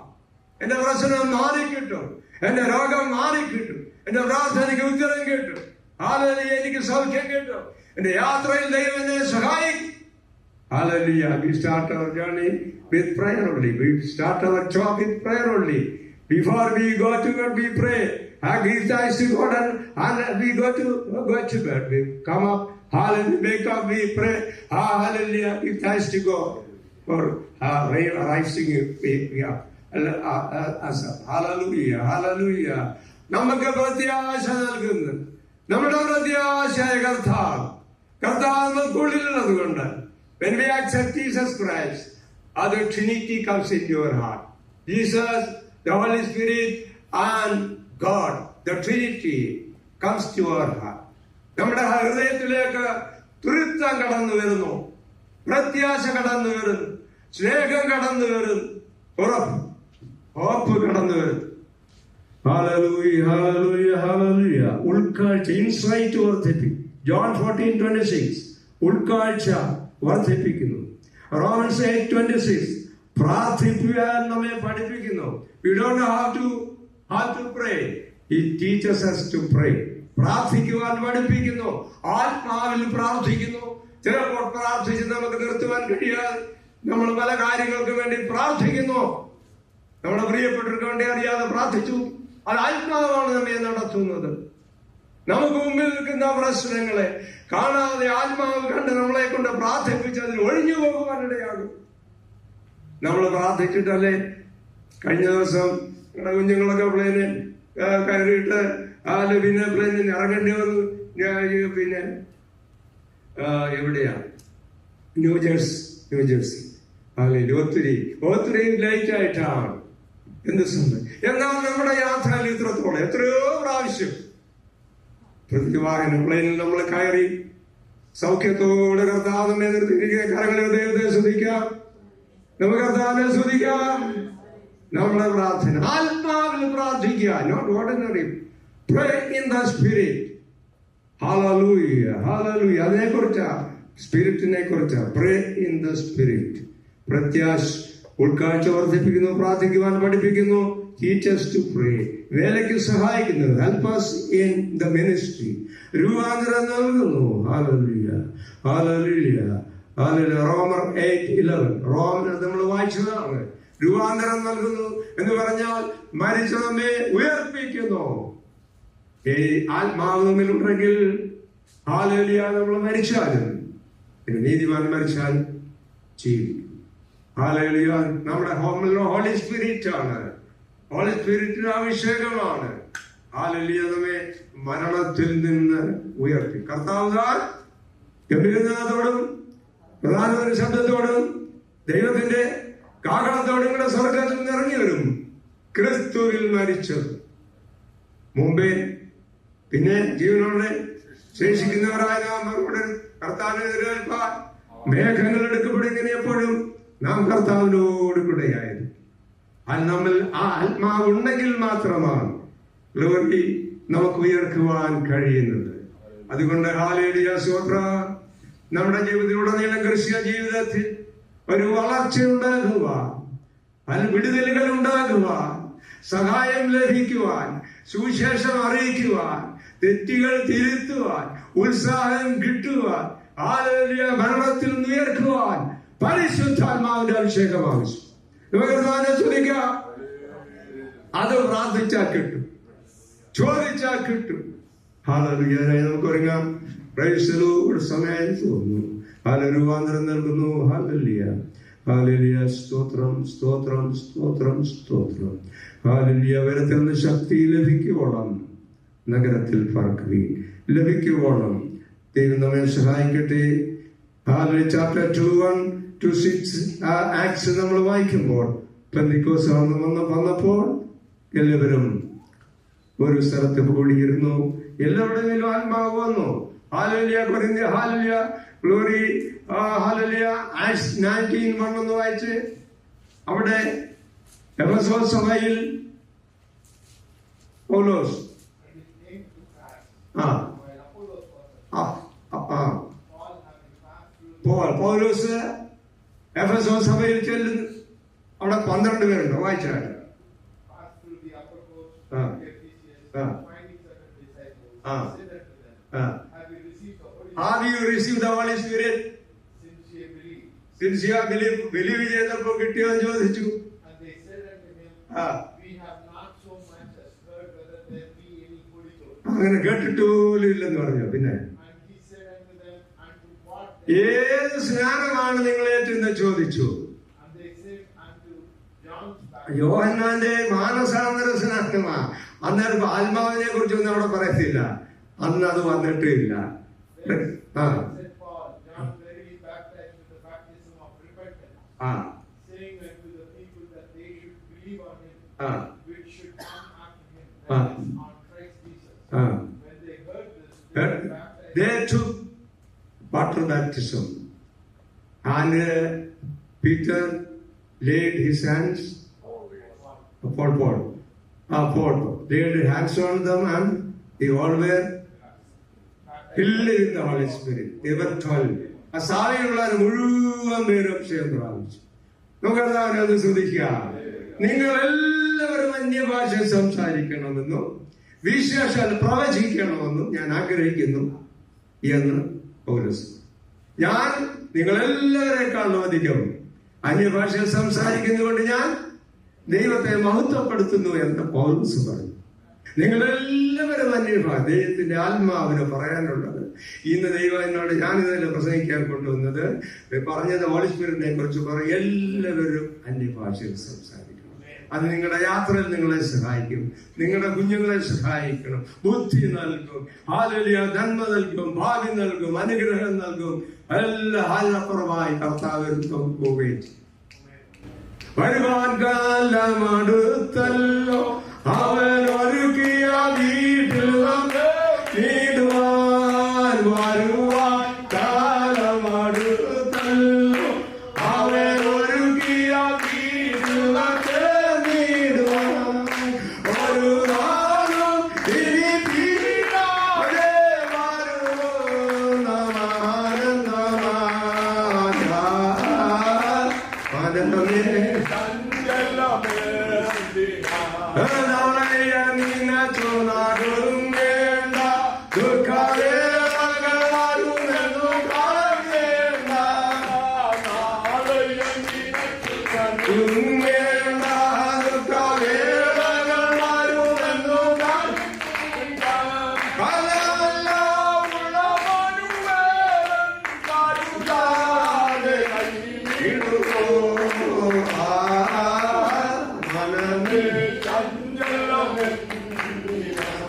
എന്റെ പ്രശ്നം മാറിക്കിട്ടും, എന്റെ രോഗം മാറിക്കിട്ടും, എന്റെ പ്രാർത്ഥനയ്ക്ക് ഉത്തരം കിട്ടും, ഹല്ലേലൂയ, എനിക്ക് സൗഖ്യം കിട്ടും, എന്റെ യാത്രയിൽ ദൈവം എന്നെ സഹായിക്കും. Hallelujah. We start our journey with prayer only. We start our job with prayer only. Before we go to God, we pray. I give thanks to God and we go to bed. We come up, hallelujah, wake up, we pray. Hallelujah, give thanks to God for rising me up. Hallelujah, hallelujah. നമുക്ക് പ്രത്യാശ നൽകുന്നു നമ്മുടെ പ്രത്യാശയ കർത്താവ് നമുക്കുള്ളിലുള്ളത് കൊണ്ട്. When we accept Jesus Christ, the Trinity comes into your heart. Jesus, the Holy Spirit, and God, the Trinity, comes to our heart. നമ്മുടെ ഹൃദയത്തിലേക്ക് തുരുത്തം കടന്നു വരുന്നു, പ്രത്യാശ കടന്നു വരുന്നു, സ്നേഹം കടന്നു വരുന്നു, ഹോപ്പ് കടന്നു വരുന്നു. Hallelujah, hallelujah, hallelujah. ഉൾക്കാഴ്ച, ഇൻസൈറ്റ് വർദ്ധിപ്പിക്കും. John 14:26 ഉൾക്കാഴ്ച വർദ്ധിപ്പിക്കുന്നു. റോമൻസ് 8:26 പ്രാർത്ഥിക്കുവാൻ നമ്മെ പഠിപ്പിക്കുന്നു. We don't know how to pray. He teaches us to pray. പ്രാർത്ഥിക്കുവാൻ പഠിപ്പിക്കുന്നു, ആത്മാവിൽ പ്രാർത്ഥിക്കുന്നു. ചിലപ്പോൾ പ്രാർത്ഥിച്ച് നമുക്ക് നിർത്തുവാൻ കഴിയാതെ നമ്മൾ പല കാര്യങ്ങൾക്ക് വേണ്ടി പ്രാർത്ഥിക്കുന്നു. നമ്മുടെ പ്രിയപ്പെട്ടവർക്ക് വേണ്ടി അറിയാതെ പ്രാർത്ഥിച്ചു. അത് ആത്മാവാണ് നമ്മെ നടത്തുന്നത്. നമുക്ക് മുമ്പിൽ നിൽക്കുന്ന പ്രശ്നങ്ങളെ കാണാതെ ആത്മാവ് കണ്ട് നമ്മളെ കൊണ്ട് പ്രാർത്ഥിപ്പിച്ച് അതിൽ ഒഴിഞ്ഞു പോകുവാനിടയാകും. നമ്മൾ പ്രാർത്ഥിച്ചിട്ടല്ലേ? കഴിഞ്ഞ ദിവസം നമ്മുടെ കുഞ്ഞുങ്ങളൊക്കെ പ്ലെയിന് കയറിയിട്ട് പിന്നെ പ്ലെയിനിൽ ഇറങ്ങേണ്ടി വന്നു. പിന്നെ എവിടെയാ? ന്യൂജേഴ്സി. അല്ലെങ്കിൽ ഒത്തിരി ലൈറ്റ് ആയിട്ടാണ്. എന്ത് സമയം? എന്നാൽ നമ്മുടെ യാത്രയിൽ ഇത്രത്തോളം എത്രയോ പ്രാവശ്യം പ്രതിവാഹനം പ്ലെയിനിൽ നമ്മൾ കയറി സൗഖ്യത്തോടെ കർത്താവിനെ നിർത്തിയിരിക്കുക. കരങ്ങളെ ദൈവത്തെ സ്തുതിക്കാം, നമുക്ക് കർത്താവിനെ സ്തുതിക്കാം. നമ്മുടെ പ്രാർത്ഥന ആത്മാവിൽ പ്രാർത്ഥിക്കുക, not ordinary. Pray in the spirit. Hallelujah, hallelujah. അതിനെക്കുറിച്ചാ, സ്പിരിറ്റിനെ കുറിച്ചാ. Pray in the spirit. പ്രത്യാശ, ഉൾക്കാഴ്ച വർദ്ധിപ്പിക്കുന്നു, പ്രാർത്ഥിക്കുവാൻ പഠിപ്പിക്കുന്നു. Teach us to pray. വേലയ്ക്ക് സഹായിക്കുന്നു. Help us in the ministry. രൂപാന്തരം നൽകുന്നു. Hallelujah, hallelujah, hallelujah. റോമർ 8:11 റോമർ നമ്മൾ വായിച്ചതാണ്. രൂപാന്തരം നൽകുന്നു എന്ന് പറഞ്ഞാൽ മരിച്ച നമ്മെ ഉയർപ്പിക്കുന്നു. ഈ ആത്മാവ് നമ്മിലുണ്ടെങ്കിൽ ഹല്ലേലൂയ, നമ്മൾ മരിച്ചാലും നീതിമാൻ മരിച്ചാൽ ജീവിക്കും. ഹല്ലേലൂയ. നമ്മുടെ ഹോളി സ്പിരിറ്റ് ആണ്. ഹോളി സ്പിരിറ്റിന് അഭിഷേകമാണ്. ഹല്ലേലൂയ, നമ്മെ മരണത്തിൽ നിന്ന് ഉയർത്തി. കർത്താവ് ഗംഭീരനാഥത്തോടും പ്രധാന ശബ്ദത്തോടും ദൈവത്തിന്റെ കാഹളത്തോടും കൂടെ സ്വർഗത്തിൽ നിന്ന് ഇറങ്ങി വരും. ക്രിസ്തുവിൽ മരിച്ചത് മുമ്പേ പിന്നെ ജീവനോടെ ശേഷിക്കുന്നവരായ നാം കർത്താവിനെ എതിരേൽപ്പാൻ മേഘങ്ങൾ എടുക്കപ്പെടും. ഇങ്ങനെ എപ്പോഴും നാം കർത്താവിനോട് കൂടെയായിരുന്നു. അത് നമ്മൾ ആ ആത്മാവ് ഉണ്ടെങ്കിൽ മാത്രമാണ് ഗ്ലോറി നമുക്ക് ഉയർത്തുവാൻ കഴിയുന്നത്. അതുകൊണ്ട് ഹല്ലേലൂയ, സ്തോത്രം. നമ്മുടെ ജീവിതത്തിലുടനീളം ക്രിസ്തീയ ജീവിതത്തിൽ ഒരു വളർച്ച ഉണ്ടാകുവാൻ, വിടുതലുകൾ ഉണ്ടാകുവാൻ, സഹായം ലഭിക്കുവാൻ, സുവിശേഷം അറിയിക്കുവാൻ, തെറ്റുകൾ തിരുത്തുവാൻ, ഉത്സാഹം കിട്ടുവാൻ, ഹല്ലേലൂയ, മരണത്തിൽ നിന്ന് ഉയർത്തുവാൻ പരിശുദ്ധാത്മാവിന്റെ അഭിഷേകം ആവശ്യം. നമുക്ക് ചോദിക്കാം, അത് പ്രാർത്ഥിച്ചാൽ കിട്ടും, ചോദിച്ചാൽ കിട്ടും. ഹല്ലേലൂയ. നമുക്ക് ഒരുങ്ങാം. Price the Lord. സമയം തോന്നുന്നു. ഹല്ലേലൂയ. രൂപാന്തരം നൽകുന്നു. Hallelujah, hallelujah. സ്തോത്രം, സ്തോത്രം, സ്തോത്രം, സ്തോത്രം. ഹല്ലേലൂയ. വരത്തിൽ നിന്ന് ശക്തി ലഭിക്കുവോളം നഗരത്തിൽ പാർക്കുകയും ലഭിക്കുവോളം ദൈവം നമ്മെ സഹായിക്കട്ടെ. ഹല്ലേലൂയ. ചാപ്റ്റർ 2:1-6 ആക്ട്സ് നമ്മൾ വായിക്കുമ്പോൾ പെന്തക്കോസ്ത് വന്നപ്പോൾ എല്ലാവരും ഒരു സ്ഥലത്ത് കൂടിയിരുന്നു. എല്ലാവരുടെയും ആത്മാവ് വന്നു. ഹല്ലേലൂയ, കൊരിന്ത്യർ, ഹല്ലേലൂയ, ഗ്ലോറി, ഹല്ലേലൂയ. ആക്ട്സ് 19:1 ഒന്ന് വായിച്ച്. അവിടെ എഫെസോസ് സഭയിൽ പൗലോസ് പൗലോസ് എഫെസോസ് സഭയിൽ ചെല്ലുന്നു. അവിടെ 12 പേരുണ്ട്. വായിച്ചാൽ Have you received the Holy Spirit? Since you have believed ചെയ്തപ്പോൾ കിട്ടിയോ എന്ന് ചോദിച്ചു. And they said unto him, we have not so much as heard whether there be any Holy Ghost. അങ്ങനെ കേട്ടിട്ട് പോലും ഇല്ലെന്ന് പറഞ്ഞു. പിന്നെ And he said unto them, unto what? ഏത് സ്നാനമാണ് നിങ്ങളേറ്റെന്ന് ചോദിച്ചു. And they said unto John's baptism. യോഹന്നാന്റെ മാനസാന്തര സ്നാനമാ. അന്നേരം ആത്മാവിനെ കുറിച്ചൊന്നും അവിടെ പറയത്തില്ല. അന്ന് അത് വന്നിട്ടില്ല. Said Paul, John verily baptized with the baptism of repentance, saying unto the people that they should believe on him, which should come after him, that is, on Christ Jesus. When they heard this, they were baptized. They took water baptism, and Peter laid his hands upon Paul. Laid hands on them, and they all were filled with the Holy Spirit. They were 12. ആ സാവിയുള്ള മുഴുവൻ പേരും ക്ഷയം പ്രാപിച്ചു. നമുക്കത് ശ്രദ്ധിക്കുക. നിങ്ങൾ എല്ലാവരും അന്യഭാഷ സംസാരിക്കണമെന്നും വിശേഷാൽ പ്രവചിക്കണമെന്നും ഞാൻ ആഗ്രഹിക്കുന്നു എന്ന് പൗലോസ്. ഞാൻ നിങ്ങളെല്ലാവരെക്കാളും അധികം അന്യഭാഷയിൽ സംസാരിക്കുന്നതുകൊണ്ട് ഞാൻ ദൈവത്തെ മഹത്വപ്പെടുത്തുന്നു എന്ന് പൗലോസ് പറഞ്ഞു. നിങ്ങളെല്ലാവരും അന്യഭാഷ, ദൈവത്തിന്റെ ആത്മാവിന് പറയാനുള്ളത്. ഇന്ന് ദൈവം എന്നോട് ഞാനിതല്ല പ്രസംഗിക്കാൻ കൊണ്ടുവന്നത്, പറഞ്ഞത് ഹോളി സ്പിരിറ്റിനെ കുറിച്ച് പറയും. എല്ലാവരും അന്യഭാഷയിൽ സംസാരിക്കണം. അത് നിങ്ങളുടെ യാത്രയിൽ നിങ്ങളെ സഹായിക്കും, നിങ്ങളുടെ കുഞ്ഞുങ്ങളെ സഹായിക്കണം, ബുദ്ധി നൽകും, ഹല്ലേലൂയ, നന്മ നൽകും, ഭാവി നൽകും, അനുഗ്രഹം നൽകും. എല്ലാ ഹാലപ്പുറമായി കർത്താവ് പോവുകയും വരുവാൻ കാലമടുത്തല്ലോ അവൻ ഒരുക്കിയ വീട്ടിൽ നീടുവാൻ. വരുവാൻ കാലമടുത്തല്ലോ അവൻ ഒരുക്കിയ വീട്ടിൽ നീടുവാൻ. ഒരു നാളും ഇനി തീരാതെ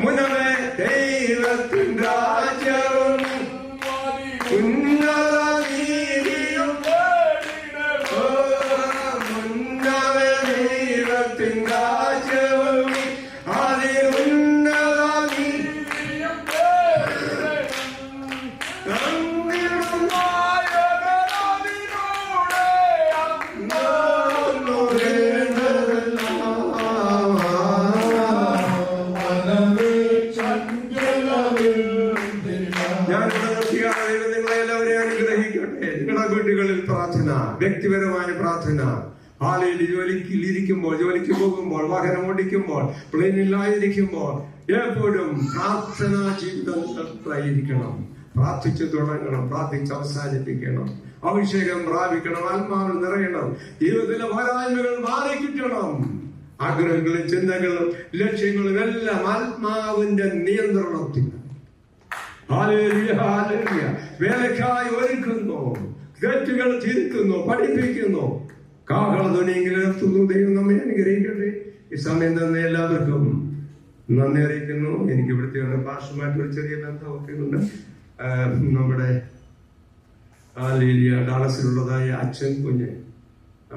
മുന്നമേ ദൈവത്തിൻ രാജ്യവും ഉന്നത നീതിയും മുന്നമേ ദൈവത്തിൻ രാജ്യവും അതിൽ ഉന്നത നീതിയും വീടുകളിൽ പ്രാർത്ഥന, വ്യക്തിപരമായ പ്രാർത്ഥന. ഹാലയിൽ ജോലിക്ക് പോകുമ്പോൾ, വാഹനം ഓടിക്കുമ്പോൾ, പ്ലെയിനിലായിരിക്കുമ്പോൾ എപ്പോഴും പ്രാർത്ഥനാ ജീവിതത്തിലായിരിക്കണം. പ്രാർത്ഥിച്ചു തുടങ്ങണം, പ്രാർത്ഥിച്ച് അവസാനിപ്പിക്കണം, അഭിഷേകം പ്രാപിക്കണം, ആത്മാവിൽ നിറയണം, ജീവിതത്തിലെ പോരായ്മകൾ മാറിക്കിട്ടണം. ആഗ്രഹങ്ങളും ചിന്തകളും ലക്ഷ്യങ്ങളും എല്ലാം ആത്മാവിന്റെ നിയന്ത്രണത്തിൽ വേലക്കായി ഒരുക്കുന്നു, തെറ്റുകൾ തിരുത്തുന്നു, പഠിപ്പിക്കുന്നു, കാഹളധ്വനിയെങ്കിലും നിർത്തുന്നു. ദൈവം നമ്മെ അനുഗ്രഹിക്കട്ടെ. ഈ സമയം തന്നെ എല്ലാവർക്കും നന്ദി അറിയിക്കുന്നു. എനിക്ക് ഇവിടുത്തെ ഭാഷമായിട്ടൊരു ചെറിയ ബന്ധമൊക്കെ ഉണ്ട്. നമ്മുടെ ഡാളസിലുള്ളതായ അച്ഛൻ കുഞ്ഞ്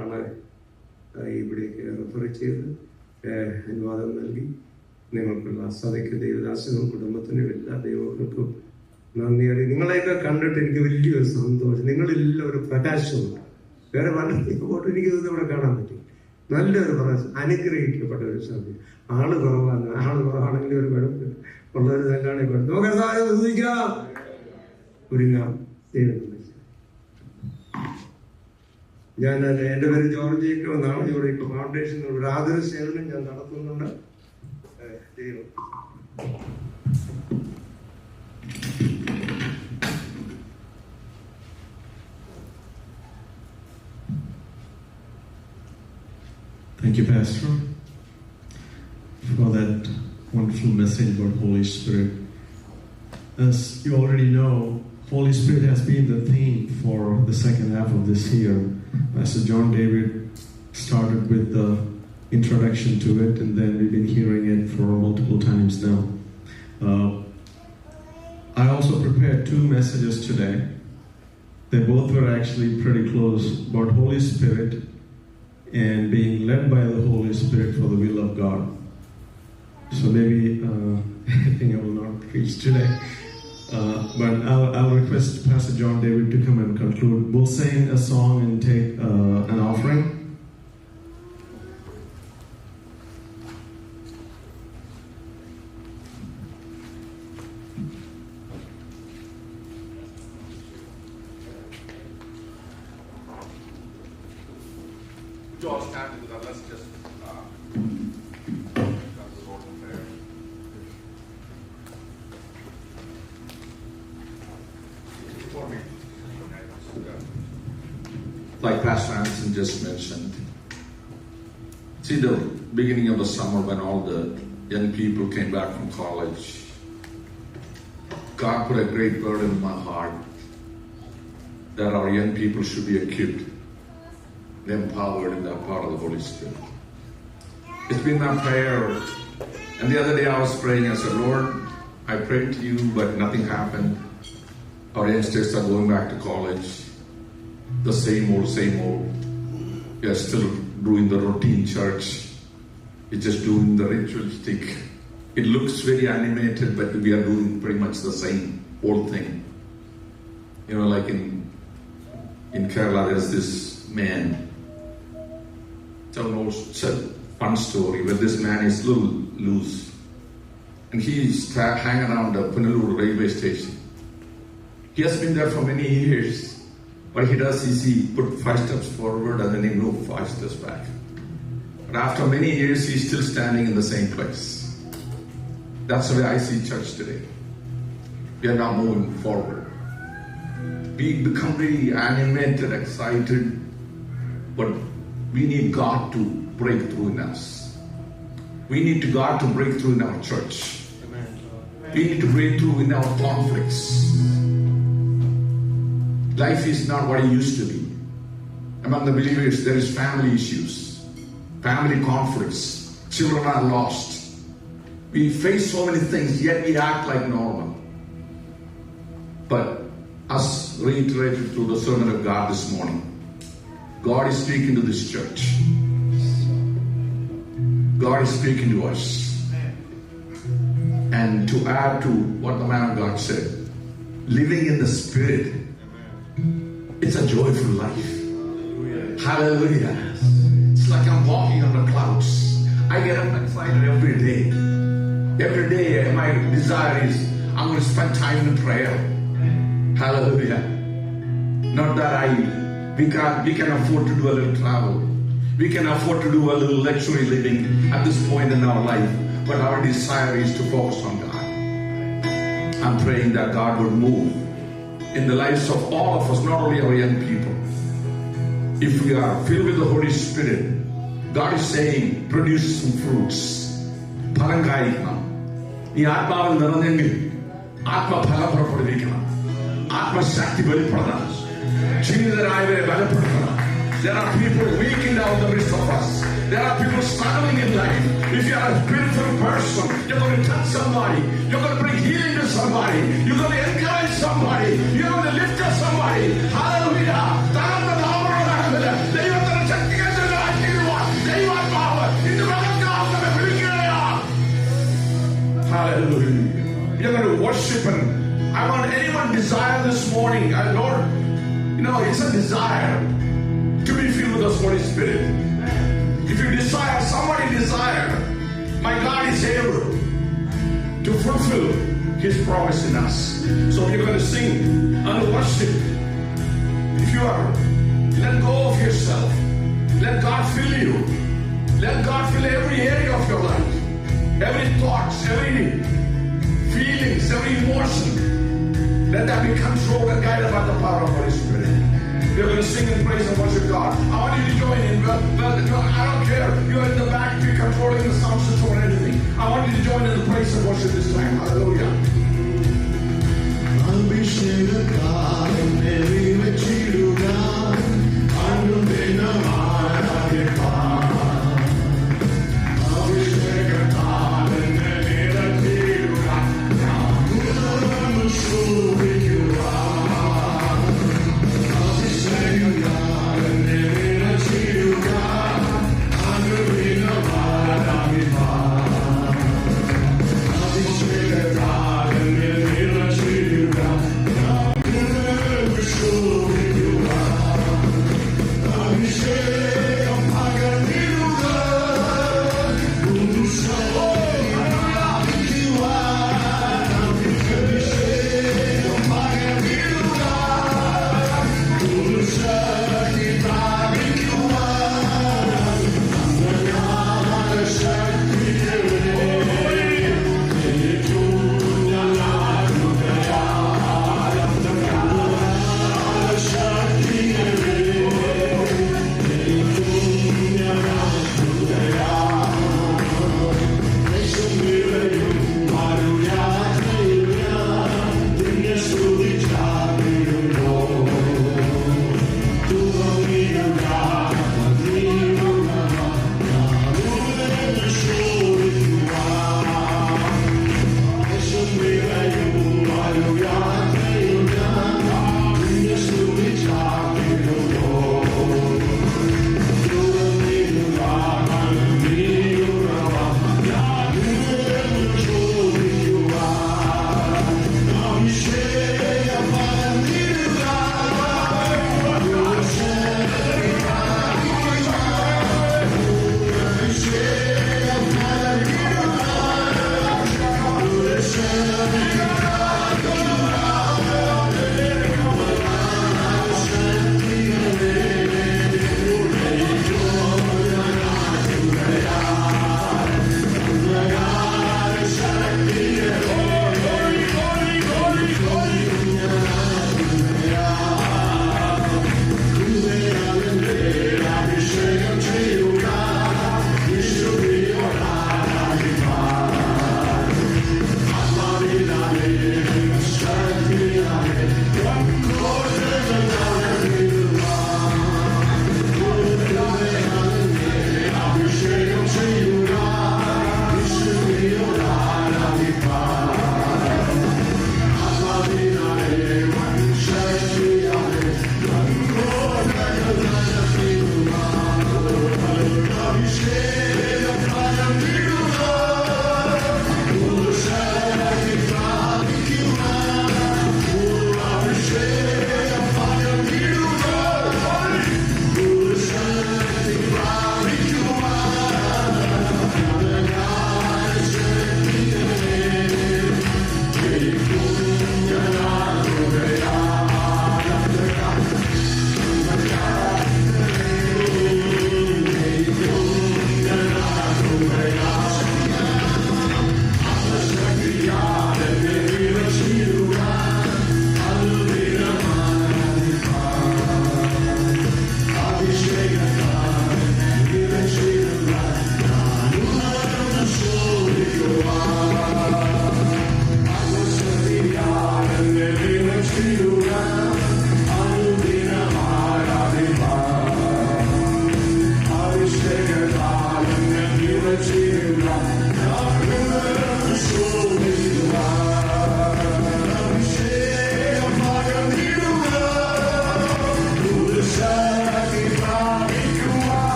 ആണ് ഇവിടേക്ക് റെഫർ ചെയ്ത് അനുവാദം നൽകി നിങ്ങൾക്കുള്ള സഭയ്ക്ക് ദൈവദാസനും കുടുംബത്തിനും എല്ലാ ദൈവങ്ങൾക്കും നന്ദി അറിയും. നിങ്ങളെയൊക്കെ കണ്ടിട്ട് എനിക്ക് വലിയൊരു സന്തോഷം. നിങ്ങളെല്ലാം ഒരു പ്രകാശമാണ്. വേറെ പല പോയിട്ട് എനിക്ക് ഇതൊന്നും ഇവിടെ കാണാൻ പറ്റും. നല്ലൊരു പ്രകാശം, അനുഗ്രഹിക്കപ്പെട്ട ഒരു സഭ. ആള് കുറവാണെങ്കിൽ ഒരു കുഴപ്പമില്ല, ഉള്ളൊരു നല്ലതാണ്. ഒരുങ്ങാം. ഞാൻ എൻ്റെ പേര് ജോർജ് ജേക്കബ്. നാളെ ഇവിടെ ഇപ്പോൾ ഫൗണ്ടേഷൻ ഒരു ആദര സേവനം ഞാൻ നടത്തുന്നുണ്ട്. Thank you, Pastor, for that wonderful message about Holy Spirit. As you already know, Holy Spirit has been the theme for the second half of this year. Pastor John David started with the introduction to it, and then we've been hearing it for multiple times now. I also prepared 2 messages today. They both were actually pretty close, about Holy Spirit and being led by the Holy Spirit for the will of God. So maybe I think I will not preach today. But I'll request Pastor John David to come and conclude. We'll sing a song and take an offering. You all stand together. Let's just come to the Lord in prayer. Before me, like Pastor Anson just mentioned, see the beginning of the summer when all the young people came back from college, God put a great burden in my heart that our young people should be equipped, empowered in that part of the Holy Spirit. It's been my prayer, and the other day I was praying. I said, Lord, I prayed to you, but nothing happened. Our youngsters are going back to college. The same old. We are still doing the routine church. We're just doing the ritualistic. It looks very animated, but we are doing pretty much the same old thing. You know, like in Kerala, there's this man. It's a fun story where this man is a little loose, and he's hanging around the Punalur railway station. He has been there for many years. What he does is he put 5 steps forward and then he moves 5 steps back. But after many years, he's still standing in the same place. That's the way I see church today. We are not moving forward. We become very animated, excited, but we need God to break through in us. We need God to break through in our church. We need to break through in our conflicts. Life is not what it used to be. Among the believers, there is family issues, family conflicts, children are lost. We face so many things, yet we act like normal. But as reiterated through the sermon of God this morning, God is speaking to this church. God is speaking to us. And to add to what the man of God said, living in the Spirit, it's a joyful life. Hallelujah. It's like I'm walking on the clouds. I get up excited every day. Every day my desire is I'm going to spend time in prayer. Hallelujah. Not that we can afford to do a little travel. We can afford to do a little luxury living at this point in our life. But our desire is to focus on God. I'm praying that God would move in the lives of all of us, not only our young people. If we are filled with the Holy Spirit, God is saying, produce some fruits. Palangaikam. Ni atmavan niranengil atma phala purapadikkanam. Atma shakti velippadana. Jeevitharayavare balapadana. There are people weak in the midst of us. There are people struggling in life. If you are a spiritual person, you're going to touch somebody. You're going to bring healing to somebody. You're going to encourage somebody. You're going to lift up somebody. Hallelujah. worship. And I want anyone desire this morning, Lord, it's a desire to be filled with the Holy Spirit. If you desire, somebody desire, my God is able to fulfill His promise in us. So we're going to sing and worship. If you are, let go of yourself. Let God fill you. Let God fill every area of your life. Every thoughts, every feelings, every emotion. Let that be controlled and guided by the power of the Holy Spirit. We're going to sing and praise and worship God. I want you to join in. Well, I don't care. You're in the back, you're controlling the sound system or anything. I want you to join in the praise and worship this time. Hallelujah.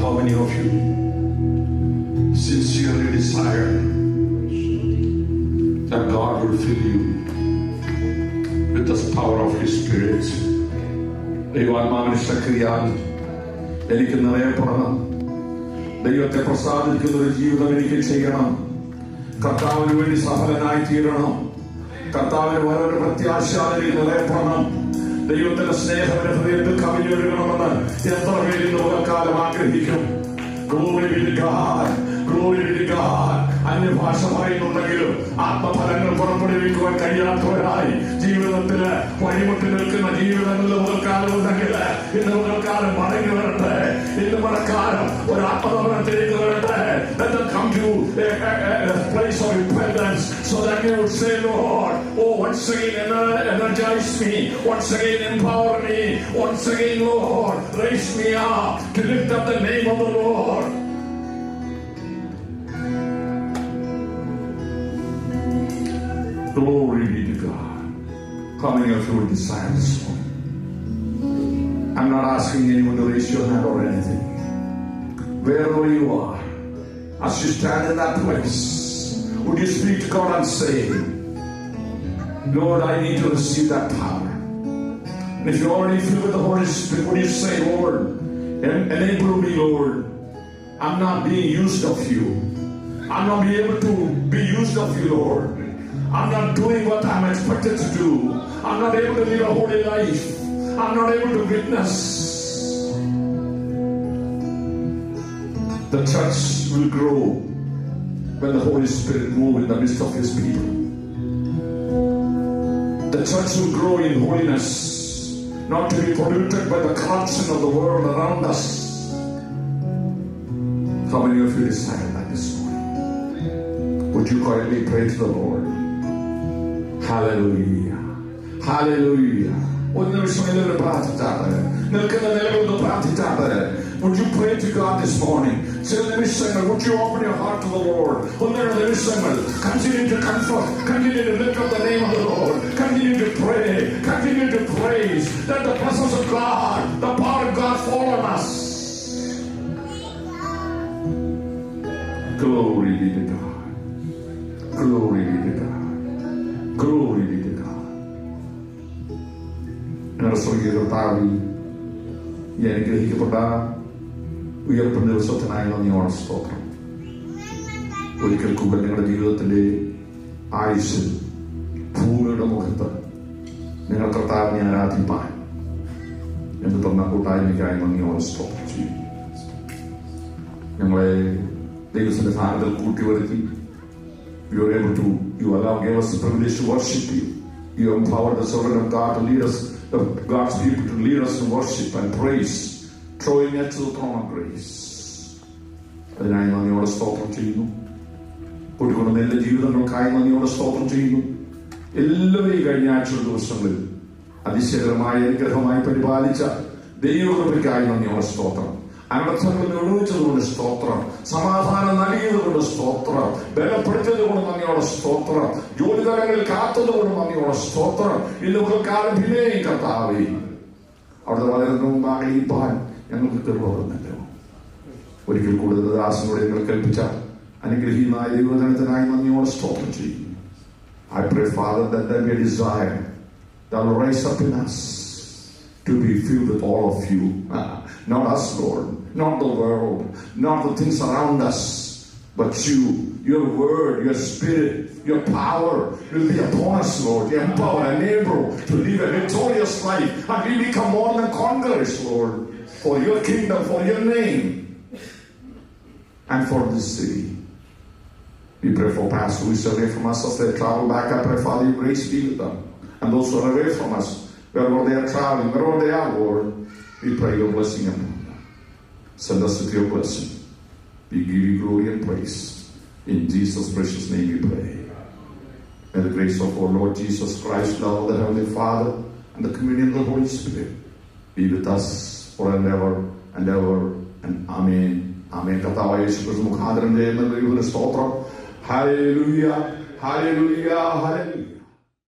How many of you sincerely desire that God will fill you with the power of His Spirit? ദൈവാത്മാവിന്റെ ശക്തിയാൽ എനിക്ക് നിറയപ്പെടണം. ദൈവത്തെ പ്രസാദിക്കുന്ന ഒരു ജീവിതം എനിക്ക് ചെയ്യണം. കർത്താവിന് വേണ്ടി സഫലനായി തീരണം. കർത്താവിന് വേറൊരു പ്രത്യാശാലിൽ നിലയപ്പെടണം. ദൈവത്തിന്റെ സ്നേഹം ഹൃദയത്തിൽ കവിഞ്ഞൊഴുകണമെന്ന് എത്ര പേര് ഇന്ന് പകൽക്കാലം ആഗ്രഹിക്കും. Glory be to God. Glory be to God. അന്യഭാഷ പറയുന്നുണ്ടെങ്കിലും ആത്മഫലങ്ങൾ പുറപ്പെടുവിക്കുവാൻ കഴിയാത്തവരായി ജീവിതത്തില് വഴിമുട്ടി നിൽക്കുന്ന ജീവിതങ്ങളിൽ മുതൽക്കാലം ഉണ്ടെങ്കിൽ ഇന്ന് മുതൽക്കാലം മടങ്ങി വരട്ടെ. ഇന്ന് മഴക്കാലം ഒരു ആത്മഭവനത്തിലേക്ക് വരട്ടെ. Let them come to a place of repentance so that they would say, Lord, oh, once again energize me, once again empower me, once again, Lord, raise me up to lift up the name of the Lord. Glory be to God. How many of you will desire this morning? I'm not asking anyone to raise your hand or anything. Wherever you are, as you stand in that place, would you speak to God and say, Lord, I need to receive that power. And if you're already filled with the Holy Spirit, would you say, Lord, enable me, Lord. I'm not being used of you. I'm not being able to be used of you, Lord. I'm not doing what I'm expected to do. I'm not able to live a holy life. I'm not able to witness. The church will grow when the Holy Spirit moves in the midst of His people. The church will grow in holiness, not to be polluted by the corruption of the world around us. How many of you decided that this morning? Would you quietly pray to the Lord? Hallelujah. Hallelujah. Would you pray to God this morning? Would you open your heart to the Lord? Continue to comfort, continue to lift up the name of the Lord, continue to pray, continue to praise. Let the presence of God, the power of God fall on us. Glory be to God. Glory be to God. Glory be to God. കർത്താവിൽ ഈ അനുഗ്രഹിക്കപ്പെട്ട ഉയർപ്പ് ദിവസത്തിനായി നന്ദിയോടെ സ്തോത്രം. ഒരിക്കൽ കൂടെ നിങ്ങളുടെ ജീവിതത്തിന്റെ ആയുസ്സിൽ ഭൂമിയുടെ മുഖത്ത് നിങ്ങൾ കർത്താവിനെ ആരാധിപ്പാൻ എന്ന് തന്ന കൂട്ടായ്മയ്ക്കായി നന്ദിയോടെ സ്തോത്രം ചെയ്യും. ഞങ്ങളെ ദൈവത്തിന്റെ സ്ഥാനത്തിൽ കൂട്ടിവരുത്തി you gave us the privilege to worship you. You empowered the servant of God to lead us, God's people to lead us in worship and praise, throwing it to the throne of grace. അതിനായി നന്ദിയോടെ സ്തോത്രം ചെയ്യുന്നു. കൂട്ടിക്കൊണ്ടുവന്ന എല്ലാ ജീവിതങ്ങൾക്കായി നന്ദിയോടെ സ്തോത്രം ചെയ്യുന്നു. എല്ലാവരെയും കഴിഞ്ഞ ആഴ്ച ദിവസങ്ങളിൽ അതിശയകരമായ അനുഗ്രഹമായി പരിപാലിച്ച ദൈവകൃപയ്ക്കായി നന്ദിയോടെ സ്തോത്രം. അനർത്ഥങ്ങൾ ഒഴിവിച്ചതുകൊണ്ട് സ്തോത്രം. സമാധാനം നൽകിയതുകൊണ്ട് സ്തോത്രം. ബലപ്പെടുത്തിയതുകൊണ്ട് നന്ദിയോടെ സ്തോത്രം. ജോലിതലങ്ങളിൽ കാത്തതുകൊണ്ട് നന്ദിയോടെ സ്തോത്രം. ഇന്ന് കാലം പിന്നെയും കർത്താവേ അവിടുത്തെ വളരെ മുമ്പാകെയിപ്പാൻ ഞങ്ങൾക്ക് കൃപ. ഒരിക്കൽ കൂടുതൽ ദാസനോട് ഞങ്ങൾ കൽപ്പിച്ച അനുഗ്രഹീയമായ ദൈവജനത്തിനായി നന്ദിയോടെ സ്തോത്രം ചെയ്യും. I pray, Father, that there be a desire that will rise up in us to be filled with all of you. Not us, Lord, not the world, not the things around us, but you, your word, your spirit, your power will be upon us, Lord. Empower, enable to live a victorious life, and we become more than conquerors, Lord, for your kingdom, for your name, and for this city. We pray for pastors who is away from us as they travel back. I pray, Father, your grace be with them. And those who are away from us, wherever they are traveling, wherever they are, Lord, we pray your blessing upon them. Send us with your blessing. We give you glory and praise. In Jesus' precious name we pray. May the grace of our Lord Jesus Christ, love of the Heavenly Father, and the communion of the Holy Spirit be with us forever and ever. And Amen. Amen. കർത്താവായ യേശുക്രിസ്തു മുഖാന്തരം ചെയ്യുന്ന സ്തോത്രം. Hallelujah, hallelujah, hallelujah.